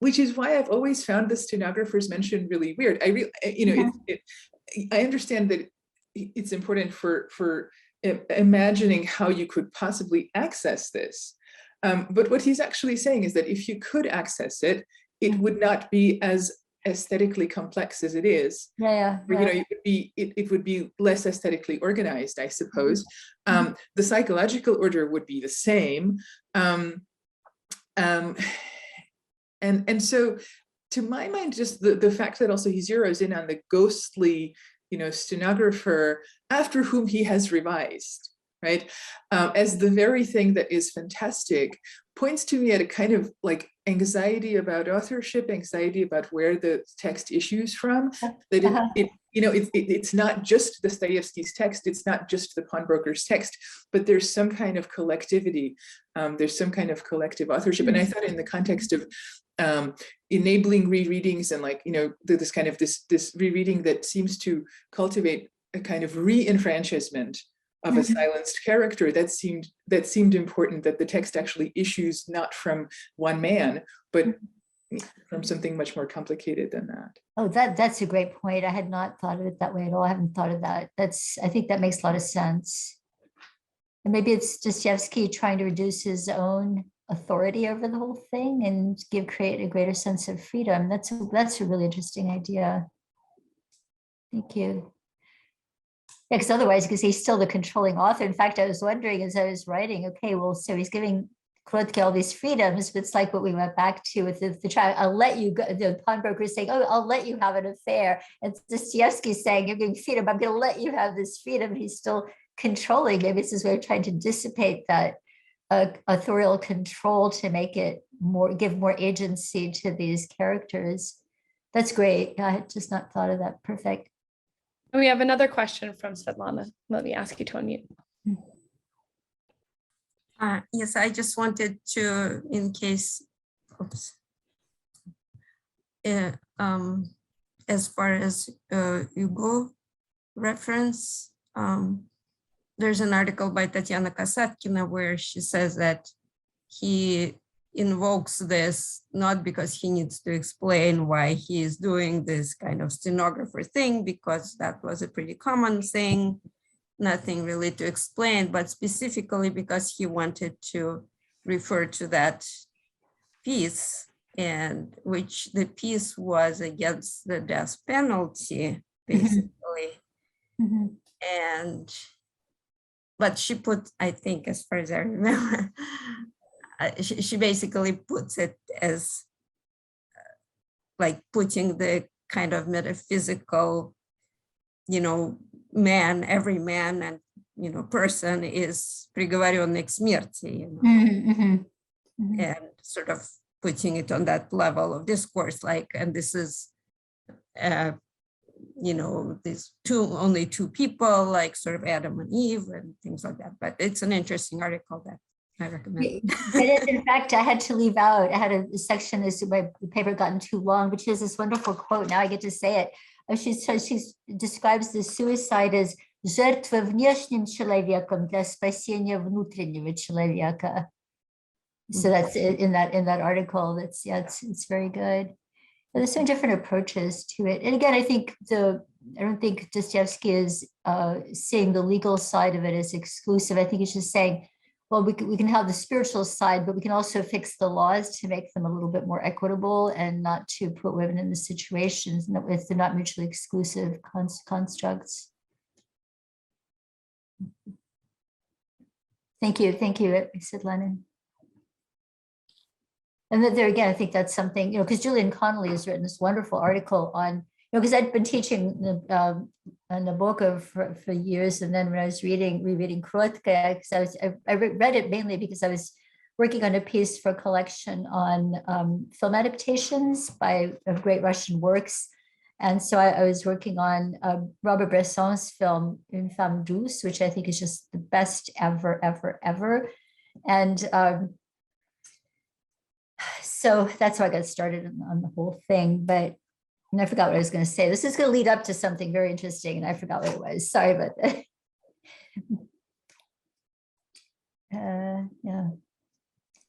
Which is why I've always found the stenographer's mention really weird. I understand that it's important for imagining how you could possibly access this. But what he's actually saying is that if you could access it, it would not be as aesthetically complex as it is. It would be less aesthetically organized, I suppose. The psychological order would be the same. And so, to my mind, just the fact that also he zeroes in on the ghostly, stenographer after whom he has revised, right, as the very thing that is fantastic, points to me at a kind of like anxiety about authorship, anxiety about where the text issues from, that it's not just Dostoevsky's text, it's not just the pawnbroker's text, but there's some kind of collectivity, there's some kind of collective authorship. And I thought in the context of enabling rereadings and this kind of this rereading that seems to cultivate a kind of re-enfranchisement of a silenced character, that seemed important, that the text actually issues not from one man, but from something much more complicated than that. Oh, that's a great point. I had not thought of it that way at all. I haven't thought of that. I think that makes a lot of sense. And maybe it's Dostoevsky trying to reduce his own authority over the whole thing and create a greater sense of freedom. That's a really interesting idea. Thank you. Yeah, because otherwise, because he's still the controlling author. In fact, I was wondering as I was writing, okay, well, so he's giving Krotkaia all these freedoms, but it's like what we went back to with the trial. I'll let you go. The pawnbroker is saying, "Oh, I'll let you have an affair," and Dostoevsky saying, "You're giving freedom. I'm going to let you have this freedom." He's still controlling. Maybe it's his way of trying to dissipate that authorial control to make it give more agency to these characters. That's great. I had just not thought of that. Perfect. We have another question from Svetlana. Let me ask you to unmute. Yes, I just wanted to, in case, as far as Hugo reference, there's an article by Tatiana Kasatkina where she says that he invokes this not because he needs to explain why he is doing this kind of stenographer thing, because that was a pretty common thing, nothing really to explain, but specifically because he wanted to refer to that piece, and which the piece was against the death penalty, basically. And but she put, I think, as far as I remember, she basically puts it as like putting the kind of metaphysical, man, every man and, person is приговоренный к смерти, and sort of putting it on that level of discourse, and this is, these only two people, like sort of Adam and Eve and things like that. But it's an interesting article that I recommend. It is. In fact, I had to leave out. I had a section as my paper gotten too long, but she has this wonderful quote. Now I get to say it. She describes the suicide as жертва внешним человеком для спасения внутреннего человека. So that's in that article. It's very good. But there's some different approaches to it. And again, I don't think Dostoevsky is seeing the legal side of it as exclusive. I think he's just saying, well, we can have the spiritual side, but we can also fix the laws to make them a little bit more equitable and not to put women in the situations if they're not mutually exclusive constructs. Thank you, Svetlana. And then there again, I think that's something, because Julian Connolly has written this wonderful article on, because I'd been teaching Nabokov for years, and then when I was rereading Krotkaia, because I read it mainly because I was working on a piece for a collection on film adaptations of great Russian works, and so I was working on Robert Bresson's film Une Femme Douce, which I think is just the best ever, and so that's how I got started on the whole thing, and I forgot what I was going to say. This is going to lead up to something very interesting, and I forgot what it was. Sorry about that. Yeah.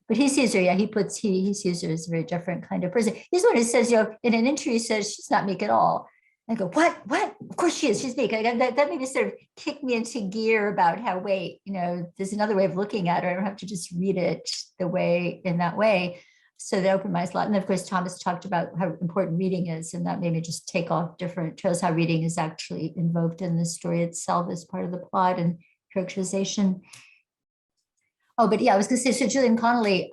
But he sees her, he sees her as a very different kind of person. He's the one who says, in an interview, he says, she's not meek at all. I go, what? Of course she is. She's meek. That made me sort of kick me into gear about how, wait, there's another way of looking at her. I don't have to just read it in that way. So that opened my eyes a lot. And of course, Thomas talked about how important reading is, and that made me just take off different trails, how reading is actually invoked in the story itself as part of the plot and characterization. Oh, but yeah, I was going to say, so Julian Connolly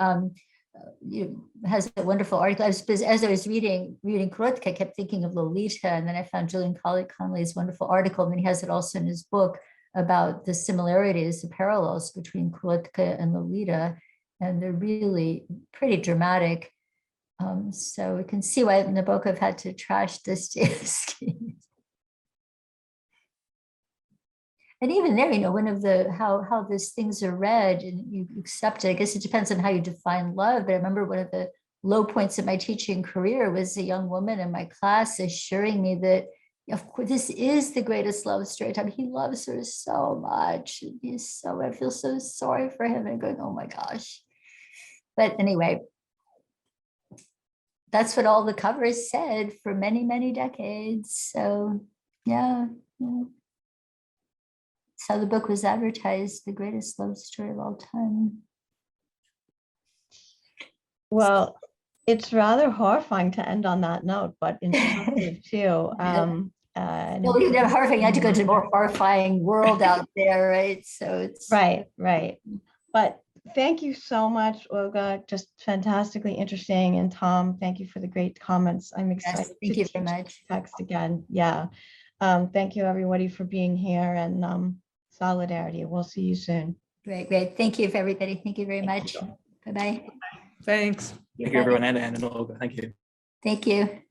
has a wonderful article. As I was reading Krotkaia, I kept thinking of Lolita, and then I found Julian Conley's wonderful article, and then he has it also in his book about the similarities, the parallels between Krotkaia and Lolita, and they're really pretty dramatic. So we can see why Nabokov had to trash Dostoevsky. And even there, one of the how these things are read and you accept it. I guess it depends on how you define love. But I remember one of the low points of my teaching career was a young woman in my class assuring me that, of course, this is the greatest love story. He loves her so much. I feel so sorry for him, and going, oh my gosh. But anyway, that's what all the covers said for many, many decades. So yeah. That's how the book was advertised, the greatest love story of all time. Well, it's rather horrifying to end on that note, but instructive too. Well, you never horrifying. You had to go to a more horrifying world out there, right? So it's right. But thank you so much, Olga. Just fantastically interesting. And Tom, thank you for the great comments. I'm excited. Yes, thank you very much. Text again. Yeah. Thank you, everybody, for being here, and solidarity. We'll see you soon. Great. Thank you, everybody. Thank you very much. Bye-bye. Thanks. Thank you, everyone, and Olga. Thank you. Thank you.